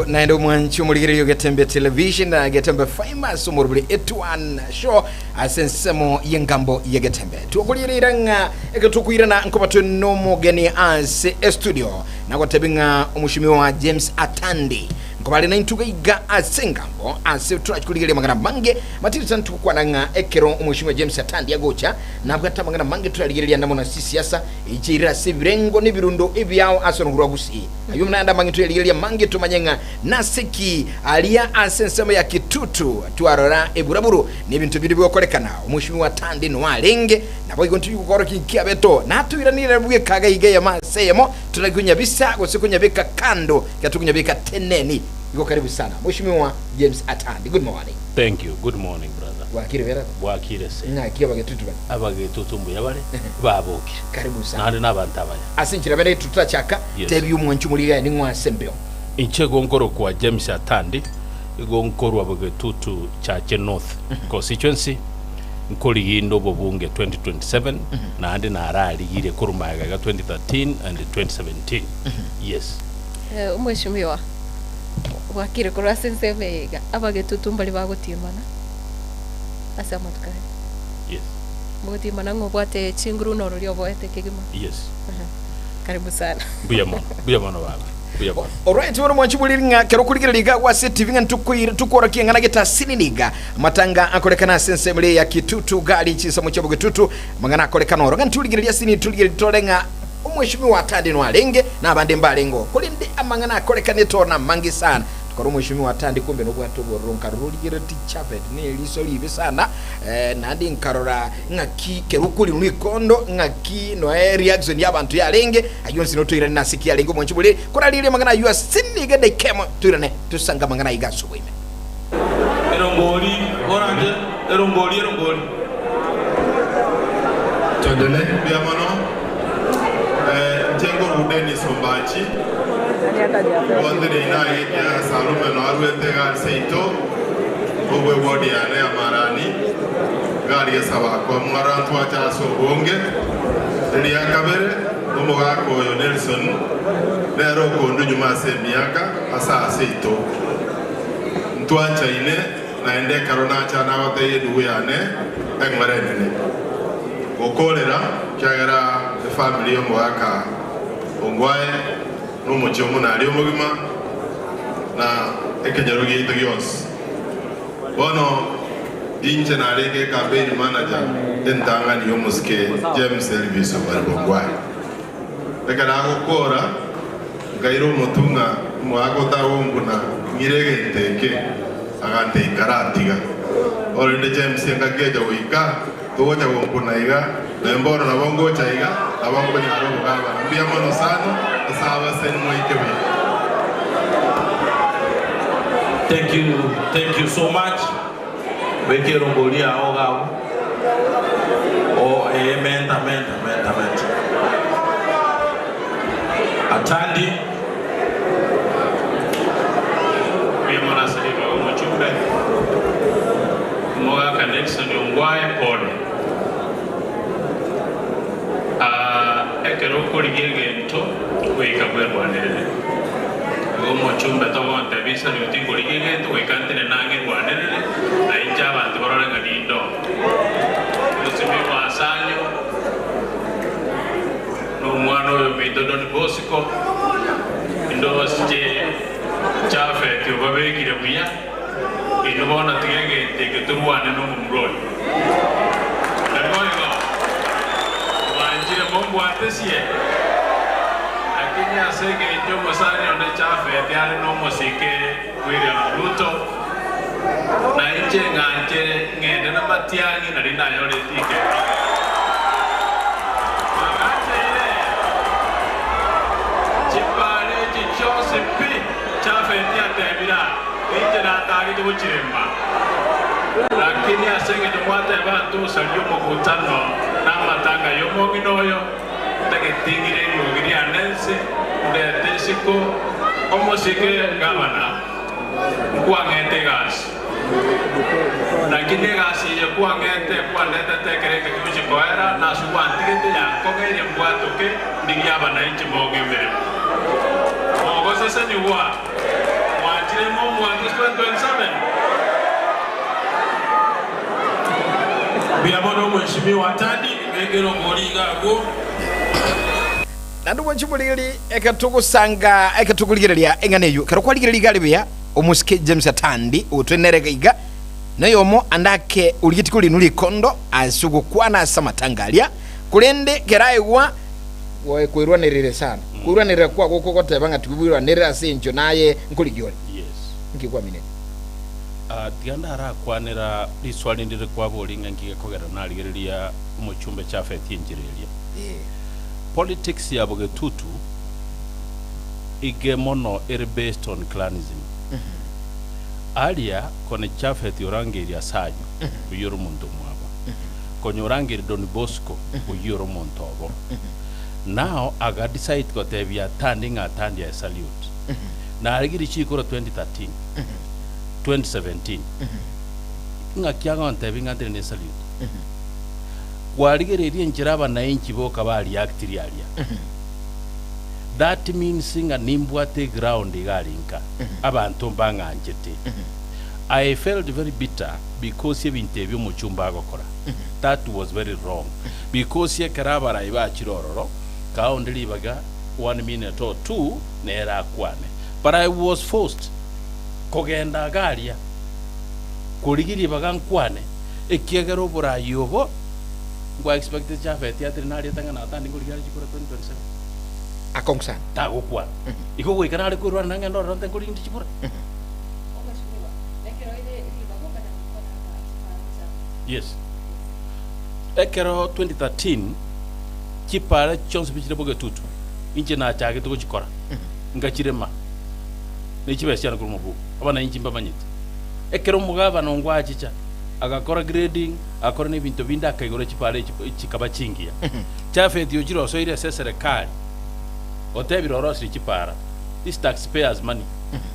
Naendo mwanchu muligiri Getembe Television na Getembe famous umurubuli Etwani show asensemo Engambo ya Getembe. Tuokuliranga eketukwirana nkobatu no mugeni as studio na gotebinga umushimiwa James Atandi nkobali na intuga asengambo ase turakuligire magana mange Matildah tukwananga ekero umushimiwa James Atandi yagocha nabwata magana mange turaligire ndamo na sisiasa ijira sibirengo nibirundo ebyao asonurwa gusi ayo mnanda mange turaligire mange tumanyenga naseki alia asensema ya kitutu tuarora eburaburu n'ibintu biri byokolekana umushimiwa Atandi no alenge nabo igontu yukoro kinkia beto natuiranira bwe kaga ige ya masemo turagunya bisa gosikunya beka kando katukunya beka teneni iko karibu sana Mheshimiwa James Atandi. Good morning. Thank you. Good morning, brother. Wakire vera? Wakire se. Na kiya bagetutu bane. Abagetutu mbu yabale baboki. Karibu sana. Nandi nabantu abaya. Asinjira bane tutachaka tebi umwanchu muliga ni mwasembeo. Inchego nkoro kwa James Atandi igonkoro abagetutu Chache North constituency nkoli yindo bobunge 2027 na andi na arali yire kurumaga 2013 and 2017. Yes. Mheshimiwa wakire kora sensebega abagetutu mbali bagotimana asa matukai. Yes. Mugotimana ngobwate chinguru noro lyo boete kigima. Yes. Karibu sana. Buya mono baba. Alright, wano mwanchibuliringa kero kuligiriga wa TV tukora kiangana geta sininiga matanga akolekana sensemle ya kitutu gali chisa muchabo kitutu mangana akolekana oro ntuligiriya sini tuligiritolenga Mheshimiwa Atandi no alenge na abande mbalengo kulinde amangana akolekane tona mangi sana tukaro Mheshimiwa Atandi kumbe no bwato boronka ruligire tichapet ne liso libe sana nandi nkarora ngaki kerukuli nikondo ngaki no reaction y'abantu yalenge ayonsi no tuira nasiki yalengo mwanchibule kora lile mangana yu asiniga de kemo tuirane tusanga mangana igaso bwime eromboli oranje eromboli tondele biamano Jengo Rudeni Sombachi, Wandere Inai, Salume Norwete Seito, Obaigwa Diane Amarani, Garia Savako, Marantuacha Sobonge, Elia Kabere, Omogako Nelson, Nero Kondujuma Semiaka, Asa Seito, Ntuacha Ine, Naende Karonacha Navate Duane, Egmarene. Okolera kyagera family yo mwaka ongwaye n'umucyomo nali omugima na ekejero gito gyose bono dinje naleke campaign manager entangani yo musike James Service barongwaye ekala gukora gairo mutunga mwako tawombuna ngiregenteke agante ikaratiga orende James ngageja wika tuwacha wompuna iga na mbora na bongo chaiga abongo nyaro baba mbia mono sana sawa sen moikewe. Thank you so much. Bekero ngolia oga amen. Atandi Mwana saliva umuchumbe Moga connection yongwaye pole ekero kuligege nto weka bwerwanere umuchumbe togonte bisa lyuti kuligege nto wekantene nange rwanere na inja abantu bororenga nindo lusimi wasanyo no mwana oyo mitodo ni bosiko ndo sije chafe tubabekire buya inubona tigege teketurwane no mumroi lemoyo wanjire bombo atesie lakini asege njomo sana onde chafe tiare no musike kwira ruto na inje nganje ngende na matiangi na linda yole tike makatele chipale chichose pi chafe tiatebira inje na tagi tuchiremba lakini asenge tumwate bantu salio mokutano na matanga yomonginoyo tagetingire yogiri anense ndetesiko omosike gavana kwangete gas lakini gasi ye kwangete kwandete tekereke kuchikoera na suwantigete ya kongere mbwatoke ndigyaba na inchi mogembere mogose senyuwa Momwatis 2027. Biabono mheshimiwa Tandi wekero ngoliga go. Nandu wanchimulili ekatukusanga ekatukuligerelia enganeyo kero kwaligerelia galibya omusike James Tandi utwenereka iga nayomo andake uligitikuli nuli kondo asugukwana samatangalia kulende keraigwa woe kwirwanerere sana kwirwanerera kwa gokogote banga tukubirwanerera sinjo naye nkuligiole yes ngikwa minene tianda ara kwanera liswali ndire kwa bolinga ngikogera naligerelia mu chumbe cha fete injirelia politics ya Bogetutu igemono ere based on clanism. Alia kone chafet yorangeri ya sanyu uyoro muntu mwaba. Kone yorangeri Don Bosco uyoro muntu obo. Now aga decide kote via tanding a tandi ya salute. Na aligiri chikoro 2013, 2017. Nga kiaga wantebi nga tene salute. Waligiri njiraba na inchi boka bali actiri alia. That means nga nimbwate ground igalinka. Abantu mbanga anjete. I felt very bitter because ye interview mu chumba agokora. That was very wrong. Because ye karabara iba chirororo ka ondeli baga 1 minute or 2 nera kwane. But I was forced kogenda galia kuligiri baga nkwane ekiagero bora yobo ngwa expected chafe theater nali tanga na tandi kuligari chikora 2027 akongsan tago kwa iko go ikanale kurwa nanga ndo ronte kuli ndi chipura yes ekero 2013 chipara chonse bichire Bogetutu inje na chage to chikora ngachirema ni chibesya ko mubu abana inji mbamanyite ekero mugaba no ngwa chicha agakora grading akora ni bintu binda akayigora chipare chikaba chingia chafe dio jiro so ile serikali otebi rorosi chipara this taxpayers money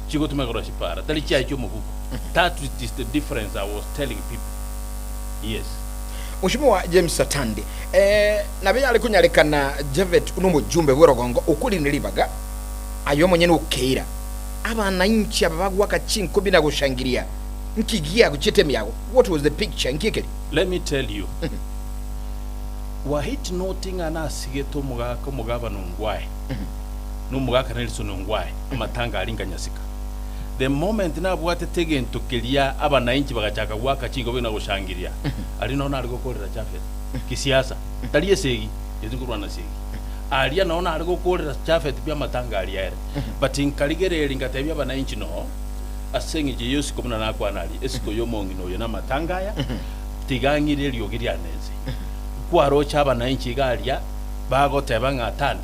chigo tumegora chipara tali chia cyo mubu that is the difference I was telling people yes Mheshimiwa James Tandi nabe alikunyalekana Javet uno jumbe bworogongo ukuli nilibaga ayo mwenyene ukeira abana inchi abagwa kachinko bina gushangiria nkigia gucheteme yago what was the picture nkikeli let me tell you wa hit noting ana sigeto mugaba nungwae no mugaka Nelson nungwae amatanga alinganyasika the moment na bwate tegen tokelia abana inchi bagachaka gwaka chingo bina gushangiria ali nona ali gukorera chafet kisiasa taliye segi yezikurwana segi alia nona ali gukorera chafet bya matanga ali yere but inkaligereri ngatebya abana inchi no asengi je yosi komuna nakwanali esiko yomongi no yona matanga ya tigangire lyogirya neze kwaro chaba na inchi galia bago tebanga tani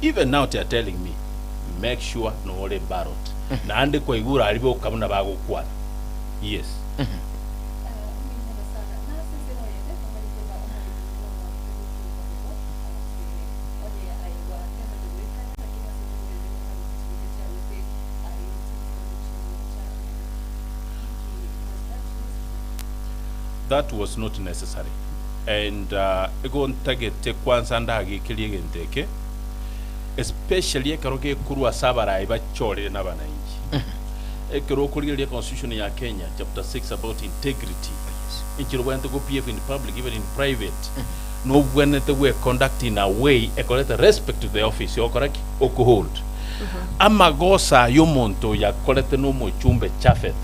even now they are telling me make sure no ole barot na ande kwa igura alibo kamuna bago kwana yes that was not necessary and egon tagete kwanza ndagi kiliegenteke especially ekaroke kurwa sabara iba chole na bananchi ekero kuligelia constitution ya Kenya chapter 6 about integrity inchiro wente go PF in public even in private no when they were conducting in a way ekoleta respect to the office you correct okuhold amagosa yomonto ya kolete no mo chumbe chafet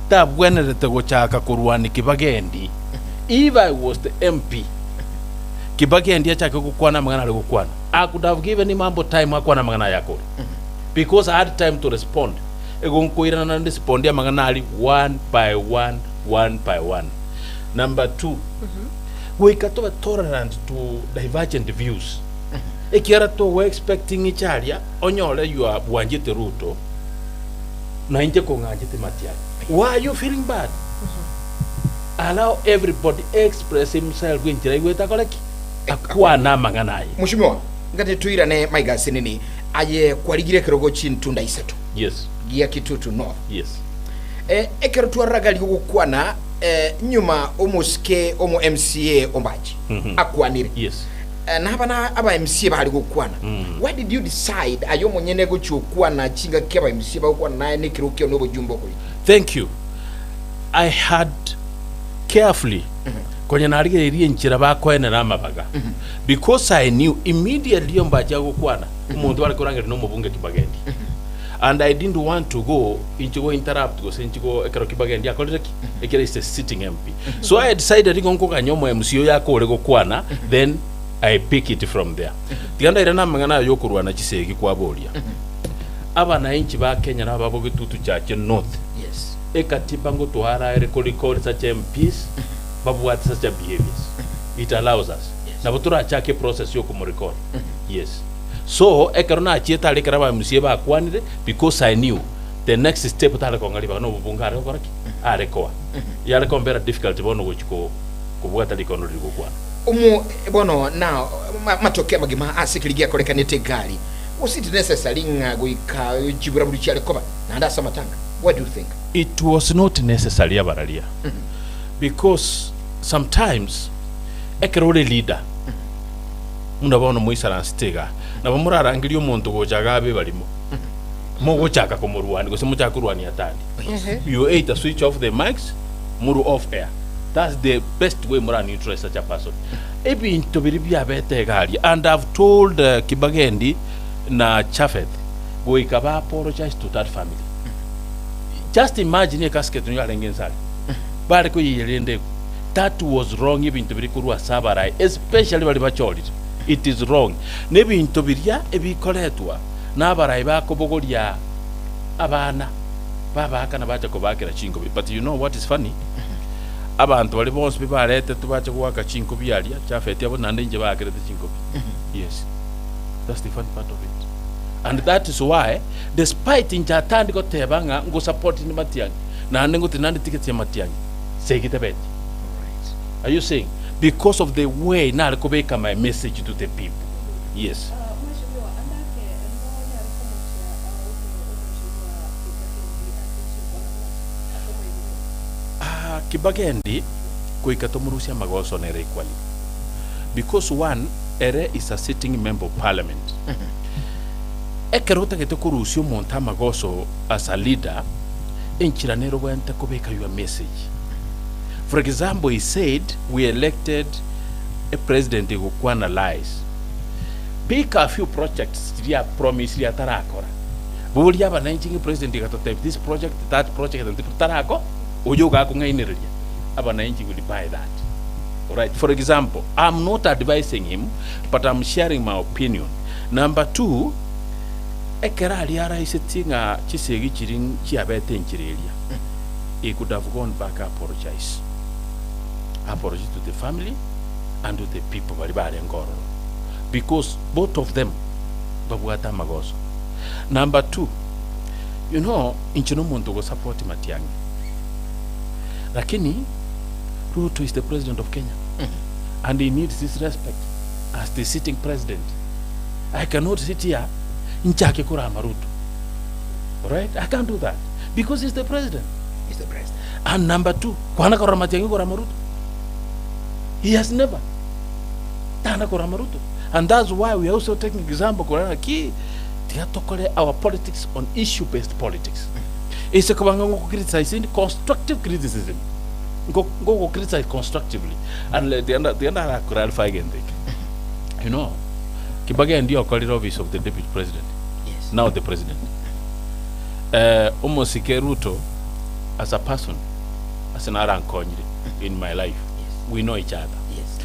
ta bwenere te gochaka kurwani kibagendi if I was the MP kibagendi achaka kukwana mangana ali kukwana I could have given him ample time akwana mangana yako because I had time to respond egonkoira na respond ya mangana ali one by one number 2 we katoba tolerant to divergent views ekiara to we expecting ichalia onyole you are wanjete ruto na inje ko ngajete matiali why are you feeling bad allow everybody express himself when tira igweta koleki akwa na manganaye Mheshimiwa ngati tuirane maigasi nini aye kwaligire kirogo chintunda isetu yes gia Kitutu north yes ekero twaragali gukwana nyuma omuske omu MCA ombaji akwanire yes na bana aba MC bali gukwana why did you decide ayo monyene go chukwana chinga keba MC ba gukwana na ne kirukyo no bujumbo kuri? Thank you. I had carefully kwenye narigererie nchira bakwene na mabaga because I knew immediately mbaja gukwana umuntu bari kurangera no mubunge Kibagendi and I didn't want to go interrupt go senchigo ekero Kibagendi akoleki ekere is a sitting MP so I decided ngonko kanyomo MCO yako ole gukwana then I pick it from there tiganda irana mangana yokurwa na Kisegi kwa boria abana inchi ba Kenya na babo gitutu chache north yes ekatiba ngo tuhara record such MPs babu at such behaviors it allows us na butura chake process yo kumrecord yes so ekarona achieta lekara ba MC ba kwanire because I knew the next step tale kongali ba no bungare koraki arekoa yale kombera difficult bono gochiko kubwata likono ligokwana bono now matokea magima asikiligia kolekanete gali was it necessary ngoika jibura buli chale koba na ndasa matanga? What do you think? It was not necessary abaralia because sometimes ekerole leader unabona muisara stega na bamurara ngiri omuntu gojaga be balimo mo gochaka ko muruani go semucha kuruani atandi you either switch off the mics muru off air. That's the best way mura neutralize such a person. Ebi into biribia bete gali and I've told Kibagendi na Chafet go ikaba apologize to that family. Just imagine a casket no yalengensali bale ko yirende that was wrong even to birikurwa sabarai especially bali bacholi it is wrong nebi into biria ebi koletwa na barai bako bogolia abana baba kana bacha ko bakira chingo but you know what is funny abantu bali bonse bibalete tubache kuwaka chinko byalia Chafet abo nande nje bakira chinko yes that's the fun part of it and that is why despite in Jatandi got tebanga ngo support ni Matiangi na ngo tinandi ticket ya Matiangi segitebet. Are you saying because of the way na alkobeka my message to the people? Yes. Kibagendi kuikatomurusia magoso na equally because one ere is a sitting member of parliament ekerota getokurusio monta magoso as a leader enchiranero wente kubeka your message. For example, he said we elected a president who kwana lies pick a few projects ya promise ya tarakora buli aba 19 president gatote this project that project and tarako oyoga ko ngainiria aba 19 will buy that. All right, for example, I'm not advising him but I'm sharing my opinion. Number 2, ekera aliara isetinga Kisegi chiring chiabete nchirelia he could have gone back apologize to the family and to the people balibale ngoro because both of them babuata magoso. Number 2, you know inchino muntu go support Matiangi lakini Ruto is the president of Kenya and he needs his respect as the sitting president. I cannot sit here nchake kura Ruto. All right, I can't do that because he's the president. He's the president. And number 2, kwana kura Matiangi kura Ruto? He has never tana kura Ruto. And that's why we are also taking example kura ki tiatokole our politics on issue based politics. It's a kubanga criticizing constructive criticism. Go criticize constructively and the end clarify again. You know, Kibagendi ndio called office of the deputy president. Yes. Now the president. Almost Ruto as a person, as an arankonyire in my life. Yes. We know each other. Yes.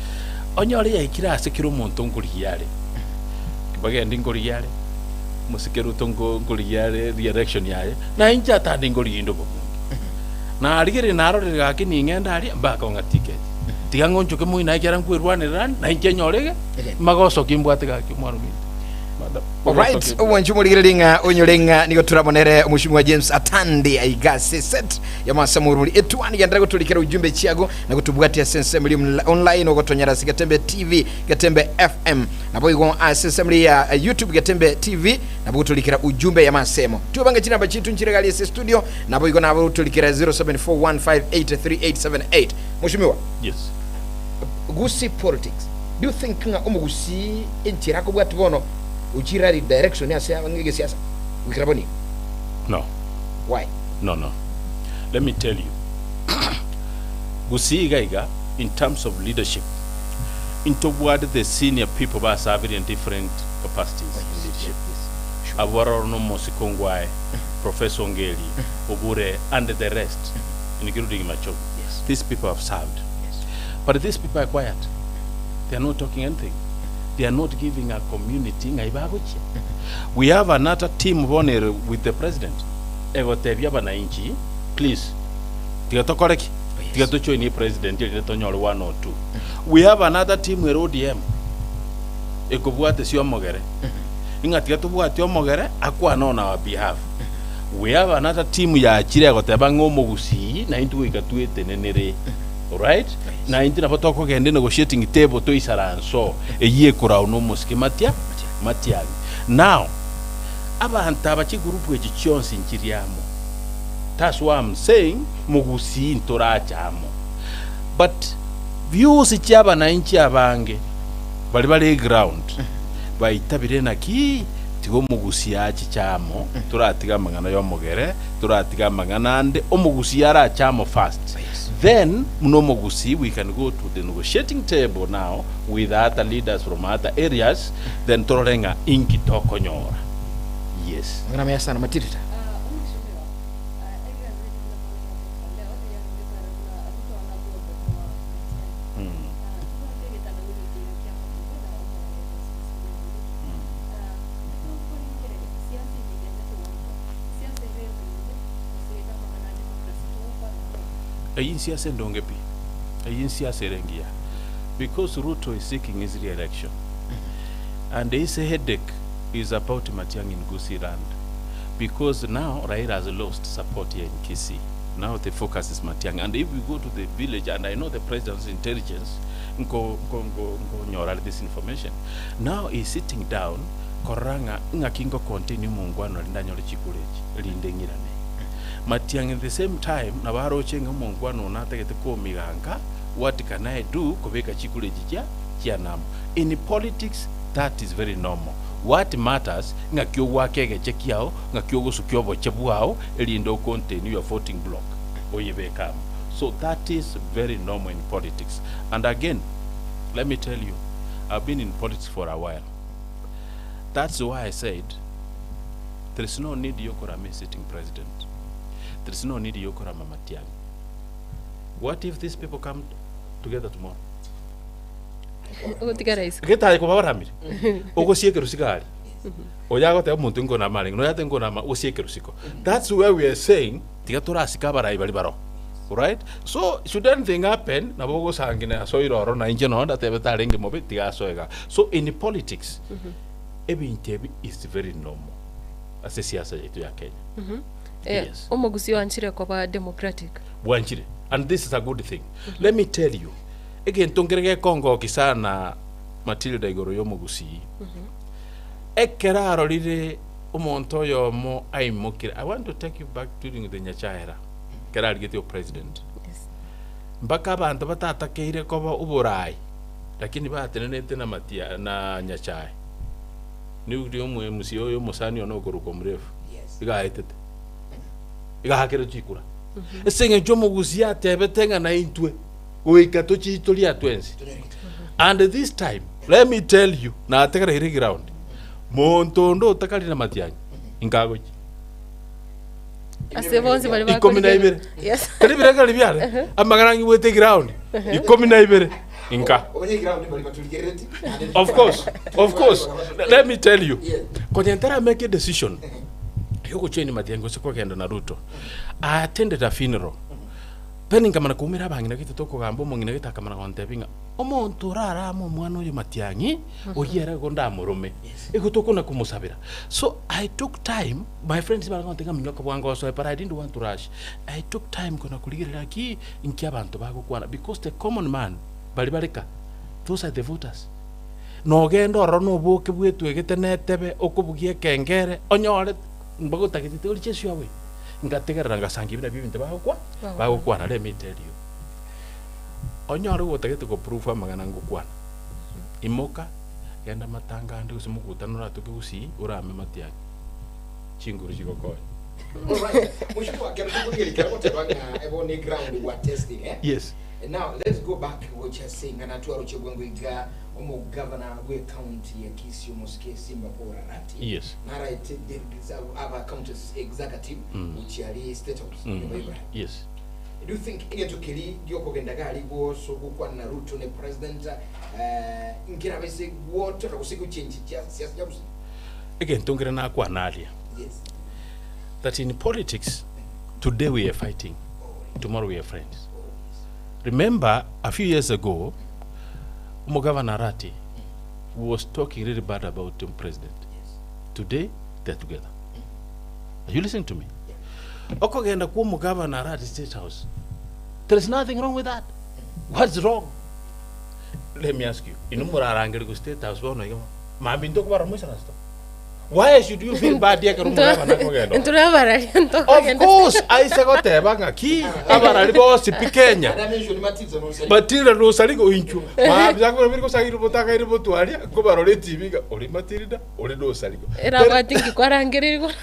Onyole ya ikira sekiro muntu nguriyale. Kibagendi nguriyale. Musikero tongo nguriyale reelection yaye. Na inja tandi nguriyindo bo. Na aligere naro gakini ngenda ali mbaka nga ticket tigango njoke muina ikera nkwirwane ran na injenyorege magoso kimbwate gaki mwaru minto. Alright, wanjumuligiringa onyolenga niko turabonere umushimwa James Atandi aigase set ya masamuruli Etwani yandara gutulikira ujumbe chiago na kutubwatia sensemeli online ogotonyara Getembe TV Getembe FM na boigo sensemeli ya YouTube Getembe TV na gutulikira ujumbe ya masemo tubanga china bachitu nchiregali studio na boigo na gutulikira 0741583878 mushimiwa. Yes. Gusi politics do you think nga omugusi enchira ko bwati bono uchira direction ya siasa ngege siasa wikiraboni? No. Why? No. Let me tell you. Gusi Gaiga, in terms of leadership, into what the senior people are serving in different capacities in leadership. Awarano Mosikongwai, Professor Ngeli, Obure, and the rest, including Macho. Yes. These people have served. Yes. But these people are quiet. They are not talking anything. They are not giving a community. We have another team with the president. Please. President, 1 or 2. We have another team with ODM. On our behalf. We have another team ya chile gotebango mogusi na intu ikatuete nenere. Alright? Na intu na patoko kende negotiating table to isaranso eye kura uno moskimatia matiani. Now, aba hantaba chi group we chichonsi nchiriamo. That's why I'm saying mogusi ntorachamo. But views ichaba na inchi abange bali ground baitabire na ki tigo mugusi achi chamo turatiga mangana yo mogere turatiga mangana ande omugusi ara chamo first. Yes. Then muno mugusi we can go to the negotiating table now with other leaders from other areas then tororenga inki tokonyora. Yes. Ngana maya sana Matildah. Ayinsiasa ndongepi. Ayinsiasa rengia. Because Ruto is seeking his re-election. And his headache is about Matiang'i in Gusii land. Because now Raila has lost support here in Kisii. Now the focus is Matiang'i. And if we go to the village, and I know the president's intelligence, go this information. Now he's sitting down, koranga ngakingo continue mungwano lindanyole chikuleji, lindengirane. Matiang'i at the same time, nabaro chenga mungwano nategete ko miganga, what can I do kubeka chikuleji chia namu. In politics, that is very normal. What matters, ngakyo wakege chekiao, ngakyo gusukyobo chebuao, elindo continue your voting block. Oyebekam. So that is very normal in politics. And again, let me tell you, I've been in politics for a while. That's why I said, there is no need Yokorame sitting president. There is no need Yokorama Matiang'i. What if these people come together tomorrow? Geta ko babaramire. Ogo sieke rusigari. Oyago te omuntu ngo na maling, no yate ngo na osieke rusiko. That's where we are saying, tigatura sikabara ibali baro. Right? So should anything happen, na bogo sangina so iroro na inje no that betalenge mobe tiga soega. So in politics, ebintebi is very normal. As a siasa yetu ya Kenya. Yes. Omugusi wanchire kwa democratic. Wanchire. And this is a good thing. Let me tell you. Again, tongerege Kongo kisana Matildah igoro yo mugusi. Ekera arolire umonto yo mo aimokira. I want to take you back during the Nyachaira. Kera get your president. Yes. Mbaka abantu batatakeire koba uburai. Lakini batenenete na Matia na Nyachai. Ni uri omwe musio yo musani ono goruko mrefu. Yes. Iga etete. Iga hakere chikura. Esenge jo mugusi atebetenga na intwe. And this time, let me tell you, na atekara hiri ground. Montondo takali na Matiang'i. Ingagoji. Asebonzi bali bako. Ikomi na ibere. Yes. Kali bire kali biare. Amaganangi wete ground. Ikomi na ibere. Inka. Of course. Let me tell you. Kwenye ntara make a decision. Yoko cheni Matiang'i siko kenda na Ruto. I attended a funeral. Pening kamana kumira bangina kita toko gambo mongina kita kamana kontepinga omonto rara mo mwana oyo Matiang'i oyera gonda murume ekutoko na kumusabira. So I took time, my friends bala kontenga minyoka bwango so but I didn't want to rush. I took time kona kuligirira ki inki abantu bago kwana because the common man bali balika, those are the voters. No gendo rono boke bwetu egetenetebe okubugie kengere onyore mbago takitite uri chesyo awe ngategera ngasangibira bibinte bago kwana. Let me tell you, onyoro wotagete ko proof amagana ngukwana imoka yenda matanga ndi usimukutano ratuke usi urame matiaki chinguru chikokoya. Alright, Mushua, can you get ground what testing, eh? Yes. And now let's go back to what you're saying. And I told you when we got governor we county ya Kisii Mosque Simba Pora Rati. Yes. Nara the our county executive which are state house. Yes. Do you think into Kili Yoko Gendagali go so kwa na Ruto ne president ngira bese water usiku change just again tongera na kwa nalia. Yes. That in politics today we are fighting, tomorrow we are friends. Remember a few years ago Governor Rati was talking really bad about the president. Yes. Today they're together. Are you listening to me? Okogenda ku Governor Rati State House. There is nothing wrong with that. What's wrong? Let me ask you. Inumura arangere ku State House bono yiga. Mabinto ko baramusa nasto. Why should you feel bad ya karumu Governor kogenda? Ntura barari nto Of course, I say go te banga ki abarali bo sipikenya. Matildah no Onsaringo inchu. Ma byango biri ko sagiro botaka iri botwalia ko barole TV ga oli Matildah oli no Onsaringo. Era batingi kwarangirirwa.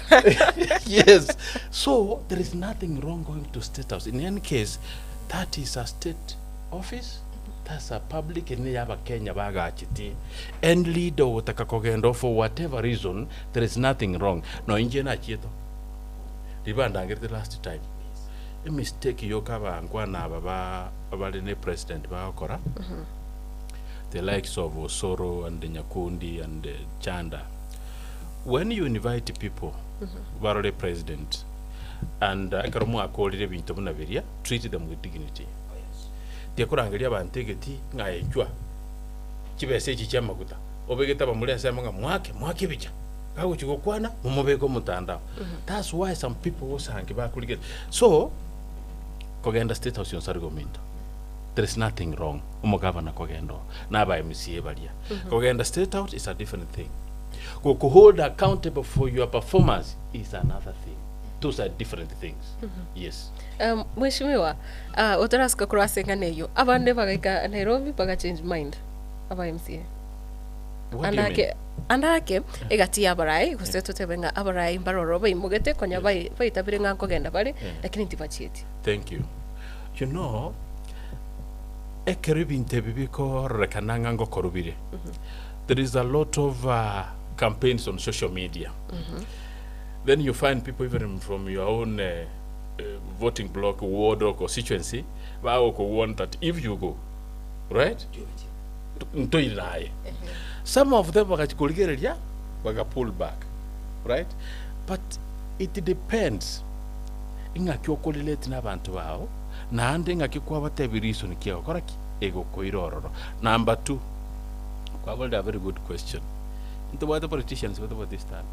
Yes. So there is nothing wrong going to State House. In any case, that is a state office. That's a public and yaba Kenya baga chiti. And leader utaka kogendo for whatever reason, there is nothing wrong. No inje na chieto. Ribanda ngere the last time. A mistake yokaba angwa na baba ne president ba okora. The likes of Osoro and Nyakundi and Chanda. When you invite people, barole president, and akarumu akolire bintu munabiria, treat them with dignity. Tiakurangalia bantegeti ngayenjwa kibese kikyamaguta obegeta bamuli asema mwake bicha kawo kigokwana mumobeko mutandao. That's why some people osange bakuligeta. So kogenda State House Onsaringo minto, there is nothing wrong umugabana kogendo naba MCA balia. Kogenda State House is a different thing. Go hold accountable for your performance is another thing. Those are different things. Yes. Mheshimiwa, utaraska kurasa neyo abande bagaika Nairobi baga change mind aba MCA. Andake egati abarai kuseto tebenga abarai mbaroro bayimugete konya bayitabire nganko genda bale lakini ntibachieti. Thank you. You know, ekeribinte bibiko rekananga ngo korubire. There is a lot of campaigns on social media. Then you find people even from your own voting block, ward or constituency, want that if you go, right? Some of them are pull back, right? But it depends. Inga kyokoleleti na bantu bao na ande inga kikwa whatever reason kiyo koraki ego koirororo. Number 2, a very good question. Into what the politicians, what about this stand?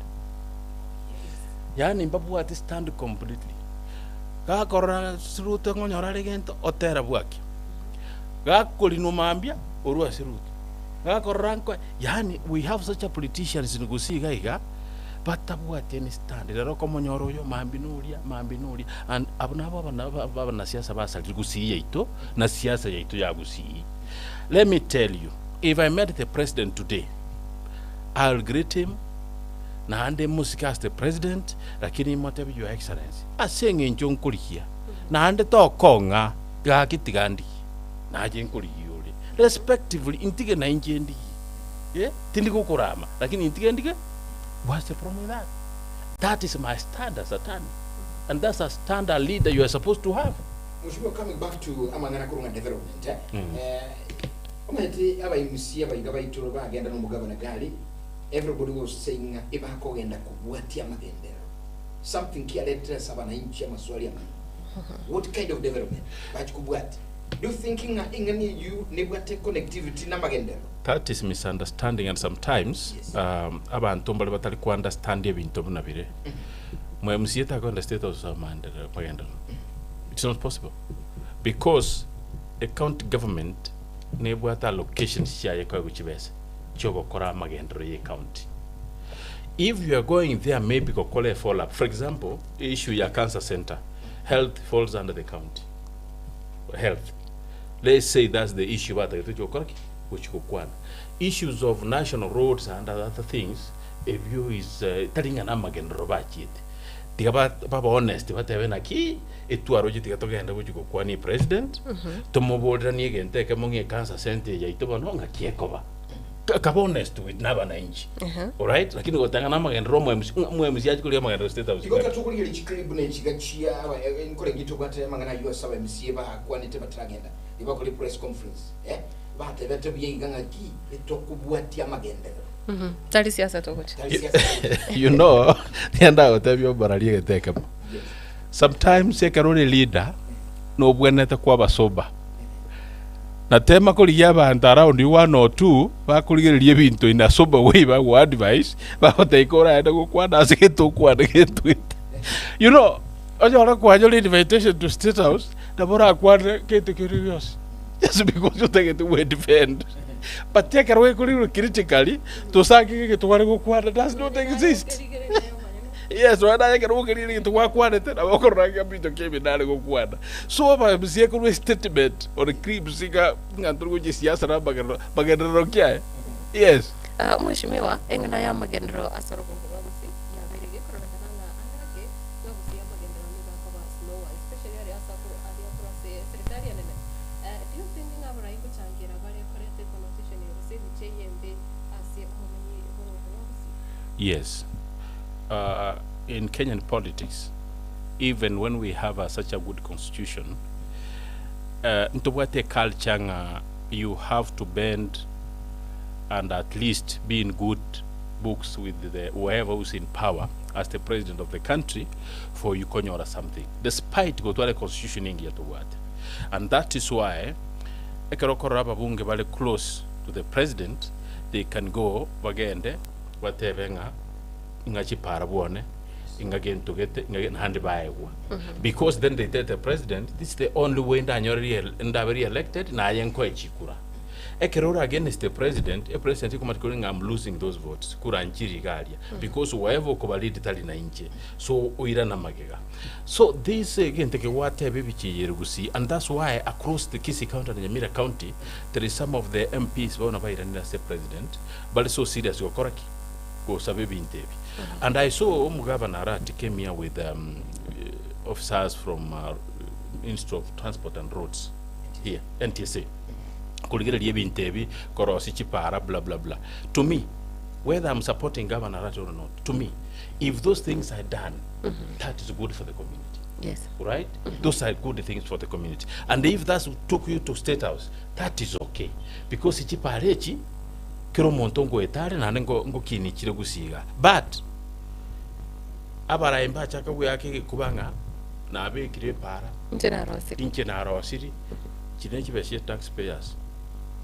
Yani mbabu ati stand completely. Ga korra siruto ngonyora legento otera bwaki. Ga kolino mambia orua siruto. Ga korra nko yani we have such a politicians in gusiga iga but tabu ati ni stand. Lero ko monyoro yo mambinulia and abuna na siasa basa gusi yeito na siasa yeito ya gusi. Let me tell you, if I met the president today, I'll greet him na ande musika as the president lakini whatever your excellency asenge njonkurikia na ande to konga ga kitigandi na aje nkuriyo respectively intige na injendi tindiko kurama lakini intige ndige what's the problem with that? That is my stand as a tan, and that's a standard leader you are supposed to have. Coming back to amangana kurunga development umete aba imsi aba igaba ituro bagenda no mugabana gali. Everybody was saying iba kogenda kubuatia magendero something kialeta sabana inchi maswali amani. What kind of development bachi kubuati? Do you thinking ingani you nebwate connectivity na magendero? That is misunderstanding, and sometimes abantu mbali batali ku understand ebintu bunabire mwe msieta ko understand of magendero. It's not possible because a county government nebwata allocations ya kwa kuchibesa chogo kora magendero ye county. If you are going there, maybe go call a follow up. For example, issue ya cancer center, health falls under the county. Health. Let's say that's the issue. But which kukwana issues of national roads and other things if you is taringa na magendro bachite tiga baba honest batebe na ki etwaro jitiga togenda bujuko kwani president tomoboda ni gente ke monge cancer center ya itoba no ngakiekoba ka honest with naba inchi all right lakini gotanga na magendro mwe yaji kuli magendro state house igota tukuli chikribu ne chigachia nkore ngito kwate mangana yo saba msieba kwani tema tragenda iba kuli press conference bate bete byinganga ki etokubwatia magendero Tari siasa tokochi. You know, tienda otebyo baralie geteke. Sometimes ekarole leader no bwenete kwa basoba. Na tema ko liyaba around 1 or 2 ba kuligerie bintu ina soba way ba advice ba hoteikora enda kwa dase getu kwa getu. You know, ojo kwa jo invitation to state house na bora kwa getu curious. Just because you take it to defend. But take away critically to say that does not exist. Yes, when I can walk in to work one at a walk around a bit of came in one. So I am a statement or a creep singer and through this Yasara Baganokia. Yes. Mheshimiwa, engana ya magendero asoro Yes. In Kenyan politics, even when we have such a good constitution, you have to bend and at least be in good books with whoever who's in power as the president of the country for you or something, despite go to the constitution in and that is why bunge very close to the president, they can go bagende whatever ngachi parabuone ingagen to get hand by because then they tell the president this is the only way and very elected na yenko echikura ekerora against the president a president kumatikuri I'm losing those votes kura nchiri galia because whoever kobalidi tali na inche so uira na magega so this again take what bibichi yerugusi and that's why across the Kisii County and Nyamira County there is some of the MPs bona bairani as the president but so serious go koraki go sabebi intebi and I saw Governor Arati came here with officers from Ministry of Transport and Roads here NTSA kuligera liebi intebi korosi chipara blah blah blah. To me, whether I'm supporting Governor Arati or not, to me, if those things are done, that is good for the community. Yes. Right? Those are good things for the community. And if that took you to State House, that is okay. Because ichiparechi kiro montongo etare na ngo kini chire gusiga. But abara imba chaka we yake kubanga na abe kire para. Inche na rosiri. Chine chibesie taxpayers.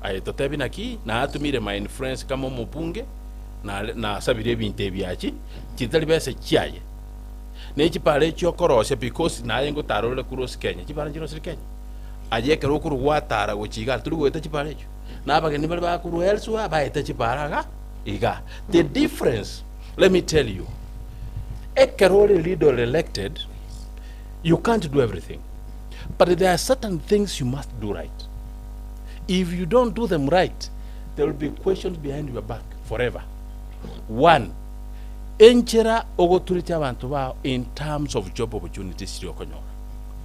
Ayetotebi na ki na atumire my influence kama mubunge na sabire binte byachi chitali bese chiaye. Nechi pare chokorose because na yengo tarole kuros Kenya. Chipare chiro sir Kenya. Aje kero kuru watara uchiga turu weta chipare cho. Na bagani balba kuru elsua ba eta chipara ga iga. The difference, let me tell you. A Karoli leader elected, you can't do everything. But there are certain things you must do right. If you don't do them right, there will be questions behind your back forever. One, enchera ogoturiti abantu ba in terms of job opportunities yokonyoka.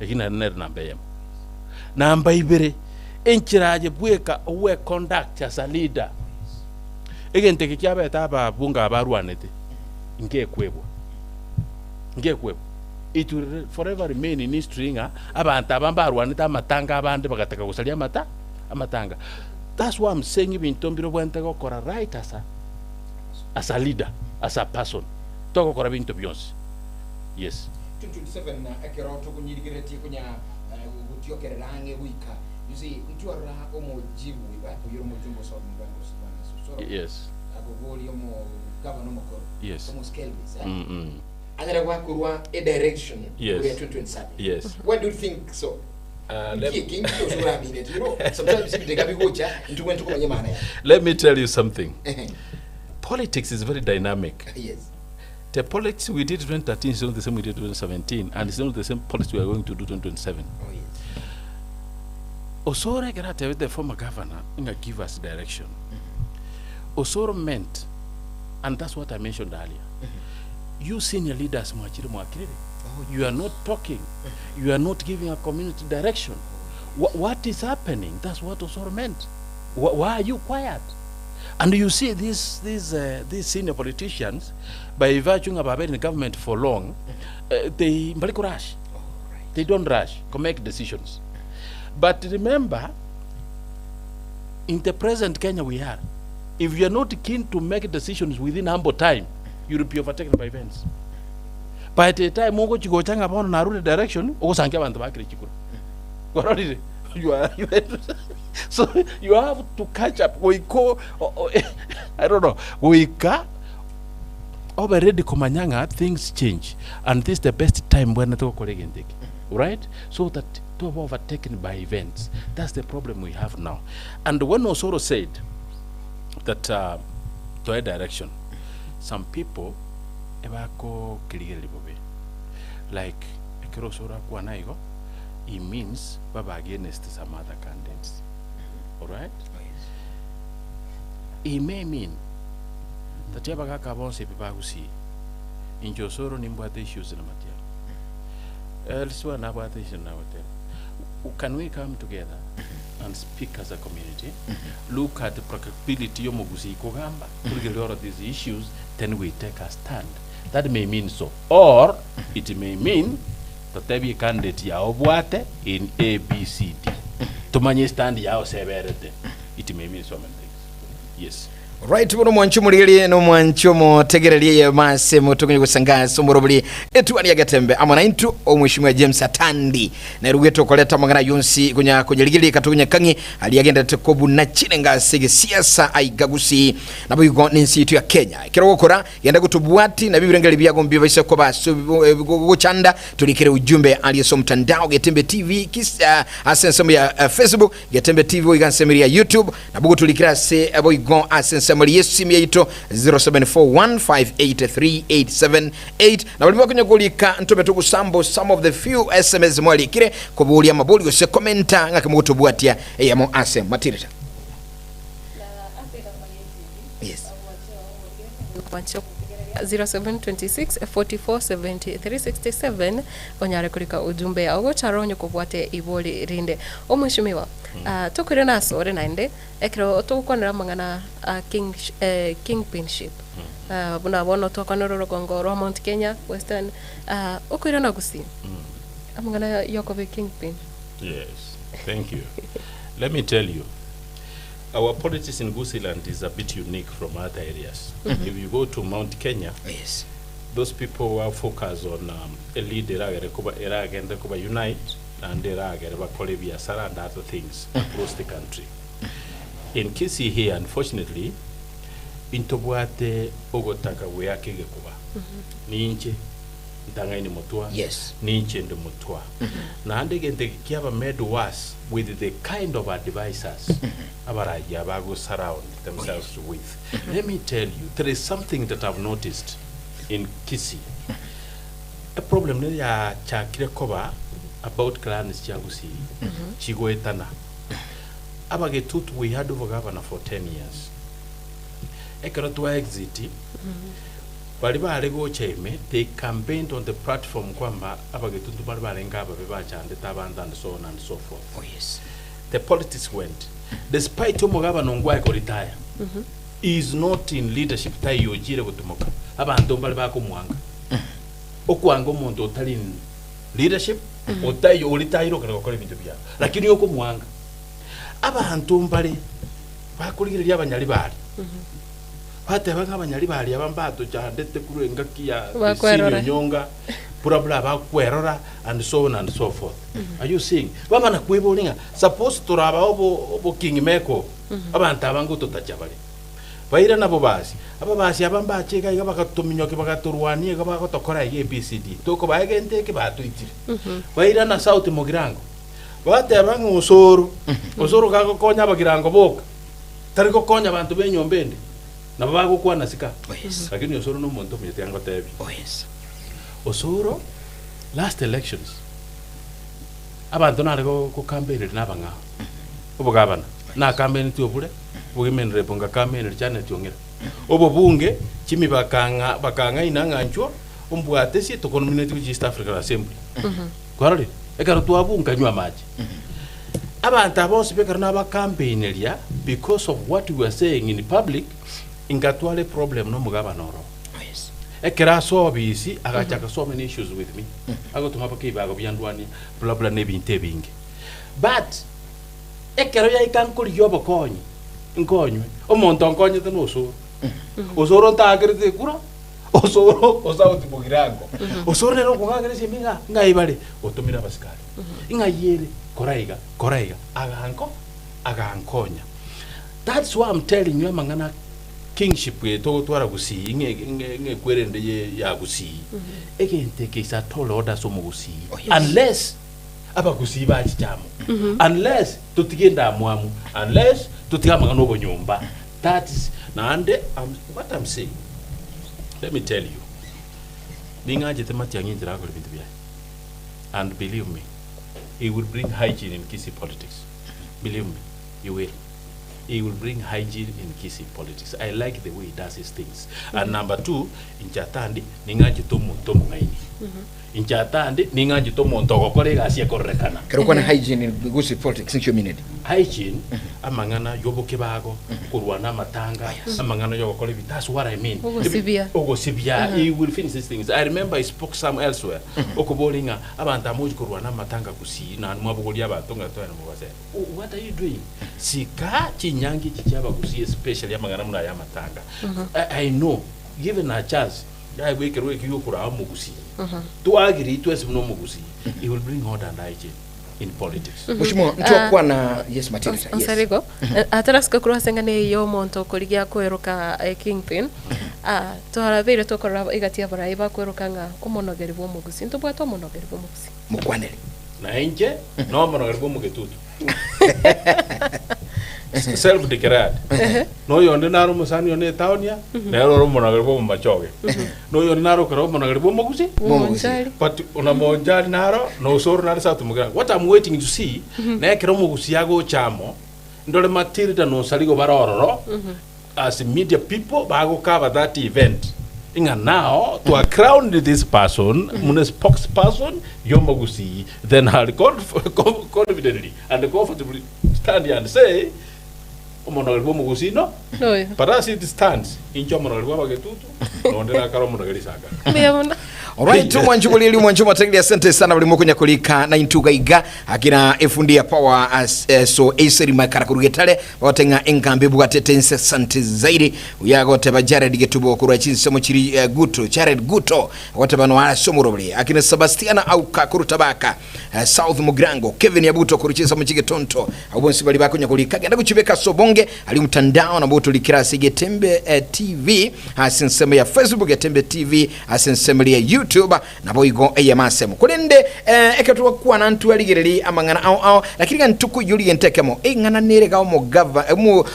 Egina ner namba yem. Namba ibere enchera aje bweka owe conduct as a leader. Egente kikyaba etaba bunga abarwanete. Nge kwebwa. It will forever remain in history abantu abambarwanita amatanga abandi bagataka gusalia amatanga. That's why I'm saying even tombiro bwente gokora right as a leader, as a person. Toko kora bintu byonse. Yes. 227 na akero to kunyirigireti kunya gutiokererange wika. You see utwara omojibu iba uyiro mujumbo so mbango so. Yes. Agogoli omo governor mokoro. Yes. Omo scales. Another wakurwa a direction. Yes. We are 2027. Yes. What do you think so? Let me tell you something. Politics is very dynamic. Yes. The politics we did 2013 is not the same we did 2017, and it's not the same politics we are going to do 2027. Oh, yes. Osoro Gerate with the former governor give us direction. Osoro meant, and that's what I mentioned earlier. You senior leaders, you are not talking. You are not giving a community direction. What is happening? That's what Osoro meant. Why are you quiet? And you see these senior politicians, by virtue of having the government for long, they rush. They don't rush to make decisions. But remember, in the present Kenya we are, if you are not keen to make decisions within ample time, you will be overtaken by events. By the time you go changa upon Naruto direction, so you have to catch up. We go, I don't know, we can already Komanyanga, things change, and this is the best time when to take, right? So that to be overtaken by events. That's the problem we have now. And when Osoro said that to a direction, some people like it means baba against some other candidates. All right? It may mean that you have a cabonse people who see in Josoro Nimbuate issues in a material. Elsewhere, can we come together and speak as a community, look at the practicability of these issues, then we take a stand. That may mean so. Or it may mean that every candidate in A, B, C, D. To many stand severity. It may mean so many things. Yes. Right, buno mwanchu mulili no mwanchu mo tegereliye mase mutukunye kusanga somorobuli Etwani ya Getembe amana intu omwishimwa James Atandi na ruweto koleta mangana yonsi kunya ligili katukunya kangi aliyagenda tekobu na chilenga sege siasa aigagusi na buyigo ninsi itu ya Kenya kero gukora yenda gutubuati na bibirengeli byago mbivise ko guchanda tulikire ujumbe aliyeso mtandao Getembe TV kisa asensemo ya Facebook Getembe TV igansemiria YouTube na bugo tulikira se buyigo asense Yesu yaito 0741583878 na walimu kwenye kulika ntobe tukusambo some of the few SMS mwali kire kubuli ya mabuli yose komenta ngake mugutubuatia ya mo asem Matildah. Yes. 0726447367 onyare kulika ujumbe yago charonyo kubwate iboli rinde omwishimiwa tukire naso renande ekro tukonera mangana kingpinship buna bono tokonero gongo ro Mount Kenya Western ukire na gusi amangana yokobe kingpin. Yes, thank you. Let me tell you, our politics in Gusiland is a bit unique from other areas. If you go to Mount Kenya, Yes. those people who are focused on a lead unite and and other things across the country. In Kisii here, unfortunately, intobuate ogotaka weyake kuba ninche ndanga ni motwa Yes. ninche ndo motwa na andegente kiaba made worse with the kind of advisors abaraja bago surround themselves with. Let me tell you, there is something that I've noticed in Kisii. A problem ya chakire koba about clans chagusi chigoetana abagetut we had over governor for 10 years ekarotwa exit bali balego cheme they campaigned on the platform kwamba abagetut bali balenga ababe bachande tabanda and so on and so forth. Oh yes. The politics went despite umugabano ngwa ko retire is not in leadership tayo jire gutumoka abantu bali bakumwanga okwanga umuntu otali leadership otayo olitairo kana gukora ibintu bya lakini yoko mwanga abantu mbale bakuligirira abanyali bali bate banga abanyali bali abambato cyandete kurenga kiya sino nyonga purabla bakwerora and so on and so forth. Are you seeing bamana kwibolinga suppose turaba obo king meko abantu abangu tutachabali baira nabo basi ababasi abambache kaiga bakatuminyoke bakaturwanie bakatokora ABCD toko baegente ke batuitire baira na South Mogirango bate abangu osoro kako konya bagirango boka tariko konya abantu benyombende na babago kwa nasika. Yes. Lakini osoro no muntu myetango tebi. Oh yes. Osoro last elections abantu narego ko campaign nabanga obo gavana na campaign ti obure women reponga campaign chane tiongera obo bunge chimi bakanga inanganchwo umbwate si to nominate ku East African Assembly kwarali ekaro twabunga nywa maji abantu abose bekarna ba campaign elia because of what we were saying in public ingatwale problem no mugabana oro yes ekera so bisi agachaka so many issues with me ago tumapa ke bago byandwani bla bla ne binte bingi but ekero ya ikankuri yobo konyi nkonywe omonto nkonye teno so osoro ntagerete kura osoro osauti mugirango osoro rero kugagere siminga ngaibale otumira basikali ingayere koraiga agankonya. That's why I'm telling you mangana kingship we to twara gusi nge kwerende ya gusi egente ke sa tolo oda so mugusi unless abagusi ba chichamo unless tutigenda mwamu unless tutigama ngano bo nyumba. That is nande what I'm saying. Let me tell you, ninga jetemati yanginjira ko bintu bya, and believe me, he will bring hygiene in Kisii politics. Believe me, he will. He will bring hygiene in Kisii politics. I like the way he does his things. And number two, in Chatandi, ninga jitomo tomo ngaini. In Chatandi, ninga jitomo ntoko kolega asiye korekana. Karukwana hygiene in Kisii politics in community. Hygiene, amangana yobo kebago, kurwana matanga, amangana yobo kolebi. That's what I mean. Ogo sibia. He will finish these things. I remember he spoke some elsewhere. Okobolinga, abanta moji kurwana matanga kusi na mwabugolia batonga toya na mwase. What are you doing? Sika chinyangi chichaba kusi, especially amangana muna ya matanga. I know, given a chance, I wake you kura mugusi. To agree to as no mugusi. He will bring order and hygiene in politics. Mushimo nchokwa na yes Matildah. Onsaringo. Ataraska kurasanga ne yo monto koligia kweruka kingpin. Toharabire tokora igatia bara iba kweruka nga umonogeri bo mugusi. Ntobwa to monogeri bo mugusi. Mukwanele. Na inje no monogeri bo mugetutu. Self declared. No yonde naro musani yonde taunia na yoro monogeri bo machoge. No yonde naro karo monogeri bo mugusi. But una monjali naro no soro naro sa tumugira. What I'm waiting to see na kero mugusi yago chamo ndole Matildah no saligo barororo as media people bago cover that event. Inga now to crown this person, mune spokesperson, yomogusi, then I'll confidently and comfortably stand here and say, Omonogabo Mugusi, no? No. But as it stands, in Jomonogabo Getutu, no, then I can't monogari saga. Alright, mwanjumulili mwanjumatengli asante sana wali mwokunya kulika na intuga iga akina efundi ya power so eseri makarakurugetale watenga Engambo bugatetense asante zaidi uyago teba Jared Getubo kurwa chinsomo chiri guto Jared Guto watebano wala somurobli akina Sebastiana au kakurutabaka South Mugrango Kevin Yabuto kuruchisa mchige tonto abonsi bali bakunya kulika genda kuchibeka sobonge ali mtandao na boto likirasi Getembe TV asinsema ya Facebook Getembe TV asinsema ya YouTube na boigo eyamasemu kulende ekatwa kwa nantu aligereri amangana au lakini kantuku yuli yentekemo ngana nerega omugava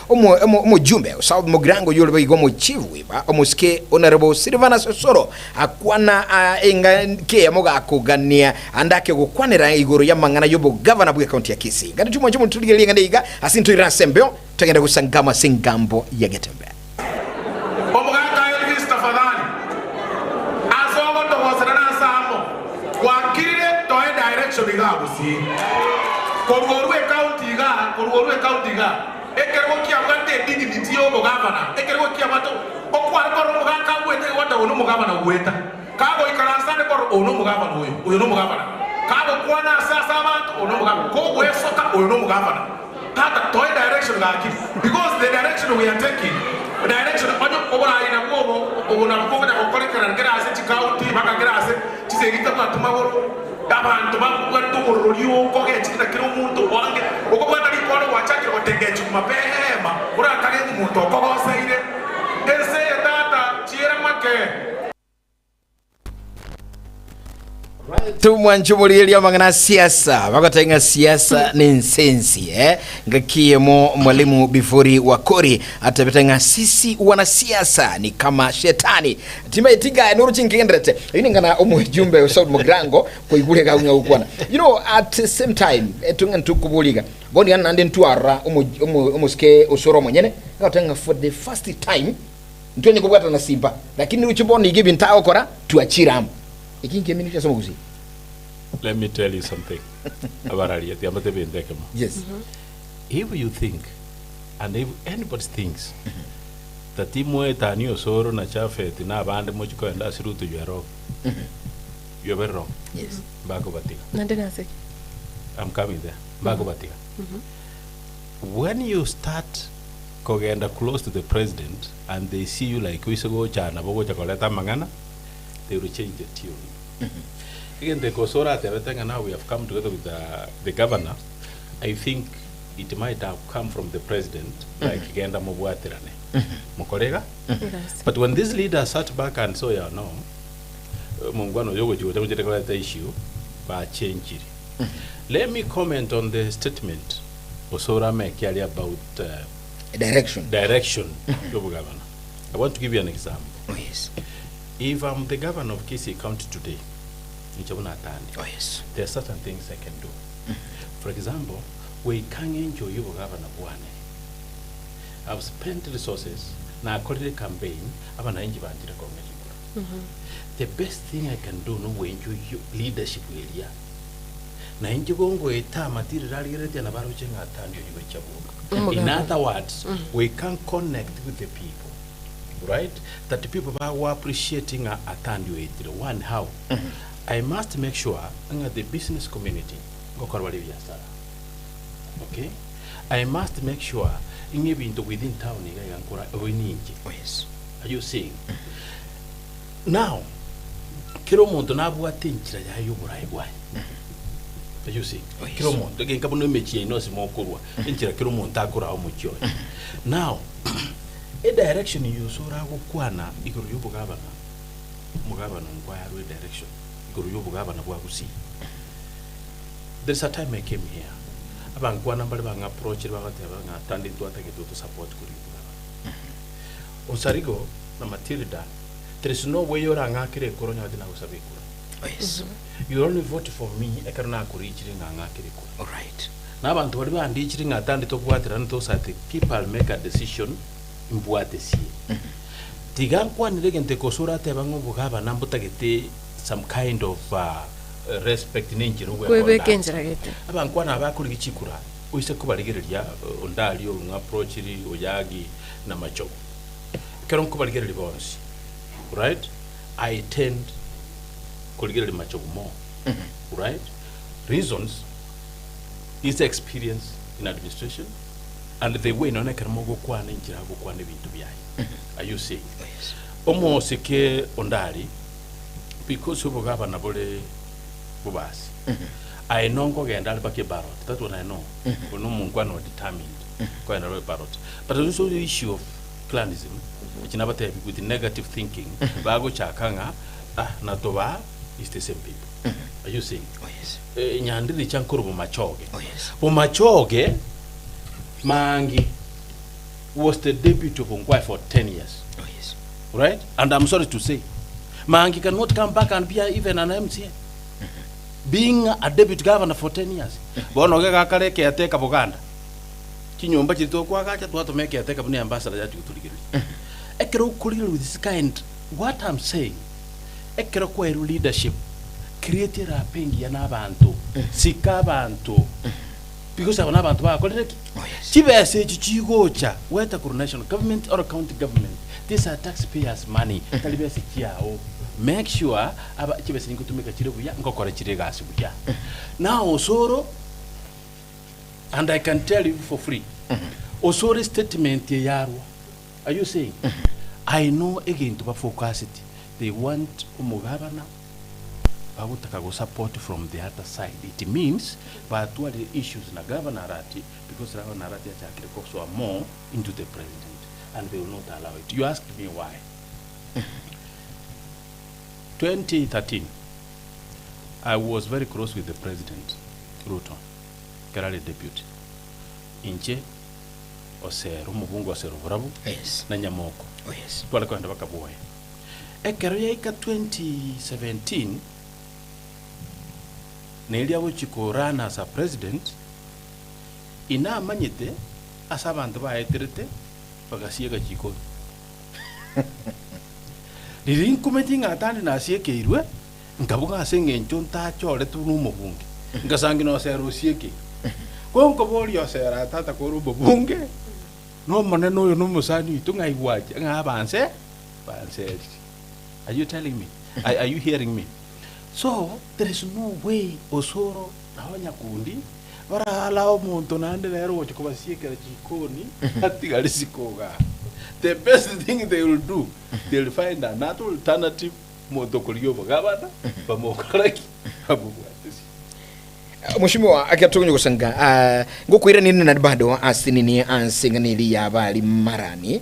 omujumbe South Mugrango yuli boigo mochivu iba omuske honorable Silvana Sosoro akwana engake yamoga akugania andake gukwanira igoro yamangana yobo governor bwe county ya Kisii ngati tumwe tuligereri ngande iga asinto irasembeo tagenda kusangama Engambo ya Getembe. Korworwe county ga ekero kiamate dignity yo mugabana ekero kiamato okwara koro mugaka wete wata ono mugabana weta kago ikalasane koro ono mugabana uyo no mugabana kago kwana sasa abantu ono mugabana ko wesoka ono mugabana tata toy direction ga ki because the direction we are taking direction onyo obora ina kuobo obona kuobo na kolekana ngera ase county baka ngera ase chisegita kwa tumagoro abantu bakugwatu ururiyo ko gechira kiro muntu wange ukobwana likoro wachakira watengeje kumapehema urakage muntu okogoseire ese tata chira make. Right. tumwanchumulilia mangana siasa wakatenga siasa ni nsensi ngakiemo mwalimu Bifuri Wakori atabetenga sisi wanasiasa ni kama shetani tima itiga nuru chingendrete ini ngana omujumbe usaudu mugrango kuigule kaunga ukwana at the same time etunga tukubuliga boni anande ntuara umuske usoro mwenyene ngatenga for the first time ntonye kubwata na Simba lakini uchiboni gibi ntao kora tuachiramu ikinge mini cha somuguzi. Let me tell you something about Ariati. Yes. If you think, and if anybody thinks, that Timwe Tanio Soro na Chafet na band Mochiko and that's route you are wrong. You're very wrong. Yes. Bago I'm coming there. Bago When you start kogenda close to the president and they see you like Wisogo Chana Bogo Chacoleta Mangana, they will change the tune. Again, the Kosora, everything, and now we have come together with the governor. I think it might have come from the president, like Genda Mobuatirane. Mokorega? But when these leaders sat back and saw, no, Mungwano Yogo, the issue, but change it. Let me comment on the statement Osora make about direction. Governor. I want to give you an example. Oh, yes. If I'm the governor of Kisii County today, oh, yes. there are certain things I can do. For example, we can enjoy you governor Buane. I've spent resources na according campaign the best thing I can do no we enjoy leadership area. Na inji gongo eta Matildah na baro chenga tandio yiwe. In other words, we can connect with the people. Right? That the people are appreciating a tandio etiro. One, how? I must make sure the business community okay? I must make sure within town oh, yes. Are you seeing? Now, Kiromonto nabuwa tinchira ya Obaigwa. Are you seeing? Kiromonto again kabuno mechi no simo kurwa. Tinchira Kiromonto akura omucho. Now, a direction you saw kwana ikuru yubo gavana. Mugavana ngwaya direction. There's a time I came here. Approach to support Onsaringo na Matildah. There is no way you're angakire koronya dina usabikura. Yes. You only vote for me. I cannot angakire. All right. Now I'm told about teaching a tandi to water and those at the people make a decision in Buatesi. Tigan Kwan Regent Kosura Tebango Bugava Nambutagete. Some kind of respect in engine we kenjiragete abankwana abakuri gichikura uise kubaligereria ondalio approachiri oyagi na macho kero kubaligereria bonsi right. I tend kuligereria macho more right. Reasons is experience in administration and the way none kermogo kwana injira go kwana bintu byai. Are you seeing? Yes. Omo seke ondali because you have an abode bubas. I know go and I'll back a barrel. That's what I know. We no one determined going a barrel. But there's also the issue of clanism, which never take with the negative thinking. Bago Chakanga, Natova is the same people. Are you seeing? Oh, yes. Nyandri Chankuru Machoge. Oh, yes. Machoge Mangi was the deputy of Ongwai for 10 years. Oh, yes. Right? And I'm sorry to say, Mangi cannot come back and be even an MC. Being a deputy governor for 10 years. Bono Gakare caretaker Buganda. Kinyomba Chito Kwaka to make a take up the ambassador that you to Ekero with this kind. What I'm saying, Ekero leadership created a pengi anabanto, Sikabanto. Because I want to have a Chiva say Chigocha, whether a national government or a county government. These are taxpayers' money. Make sure about Chiva to make a chiruya and Kokorechigas. Now, Osoro, and I can tell you for free, Osoro statement, Yaru. Are you saying? I know again to focus it. They want Umugabana. I would take support from the other side. It means, but what the issues in the governorati, because the governorati are more into the president, and they will not allow it. You ask me why. 2013, I was very close with the president, Ruto, Kerala deputy. Inche, Osero, Mubungu, Osero, Brabu, Yes. na Nyamoko. Oh, yes. Twala kwenda baka boy. Kerala ika 2017, Nelia Wichiko ran as a president, ina manyete, as a bantu ba etirete, bagasiega chiko. Lirin kumeting atani na sieke irwe, nkabuka senge nchonta chole tu numo bunge. Nkasangi no sero sieke. Kwa nkoboli yo sera tata koru bunge. No maneno yo numo sani itunga iwaje nga banse. Are you telling me? Are you hearing me? So there is no way Osoro na Wanyakundi bara allow muntu nande nero wote kuba sieke chikoni ati galisikoga. The best thing they will do, they'll find another alternative motokolio bagabana bamokoraki abugwatisi. Mheshimiwa akiatunyo kusanga ngokwira nini na bado asinini ansinganili ya bali marani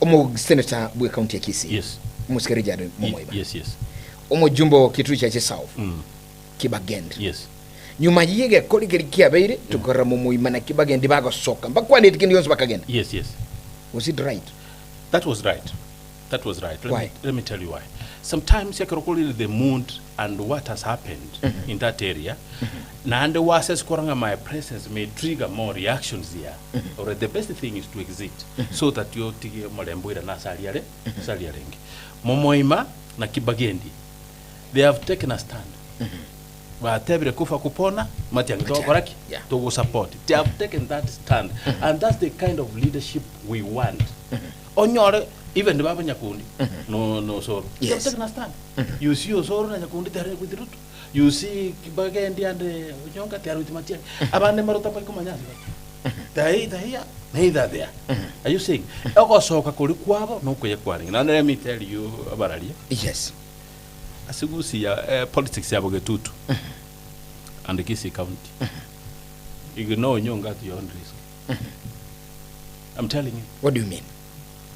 omo senator bwe county ya Kisii. Yes. Musikari jado Momoiba. Yes. Omo jumbo kitu cha South. Kibagend. Yes. Nyuma yige koli kirikia beire tukara Momoiba na Kibagend bago soka. Mbakwa ndikindi yonso bakagenda. Yes. Was it right? That was right. Why? Let me tell you why. Sometimes you can the mood and what has happened in that area. Na and was koranga my presence may trigger more reactions here. Or the best thing is to exit so that you tige molembuira na saliare saliarengi. Momoima na Kibagendi. They have taken a stand. Watebire kufa kupona matiangi to koraki to go support. They have taken that stand and that's the kind of leadership we want. Onyore even the Baba Nyakundi, no, so yes. Take a stand. You see Osoro and Nyakundi there with Ruto. You see Kibagendi and Onyonga there with Matia. Abande Marota Pakumanya. Neither there. Are you saying? Also, Kakurikwabo, no Kuyakwari. Now let me tell you about it. Yes. As you see, politics Yabogetutu and the Kisii County. You know Onyonga at your own risk. I'm telling you. What do you mean?